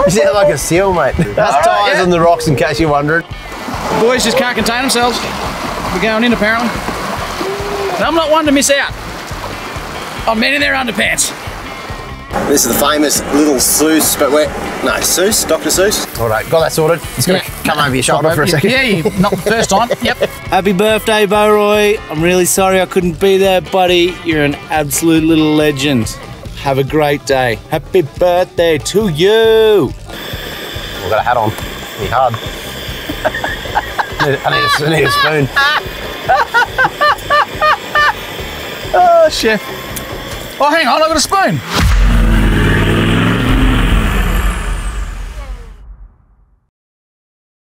S1: You sound like a seal, mate. That's tires on the rocks, in case you're wondering.
S2: Boys just can't contain themselves. We're going in, apparently. And I'm not one to miss out on men in their underpants.
S1: This is the famous Little Seuss, but we're... No, Seuss? Dr. Seuss? All right, got that sorted. It's going to come over your shoulder for a second.
S2: Yeah, not the first time. Yep.
S5: Happy birthday, Bo-Roy. I'm really sorry I couldn't be there, buddy. You're an absolute little legend. Have a great day. Happy birthday to you.
S1: I've got a hat on. Pretty hard. I need a spoon.
S2: Oh, chef. Oh, hang on, I've got a spoon.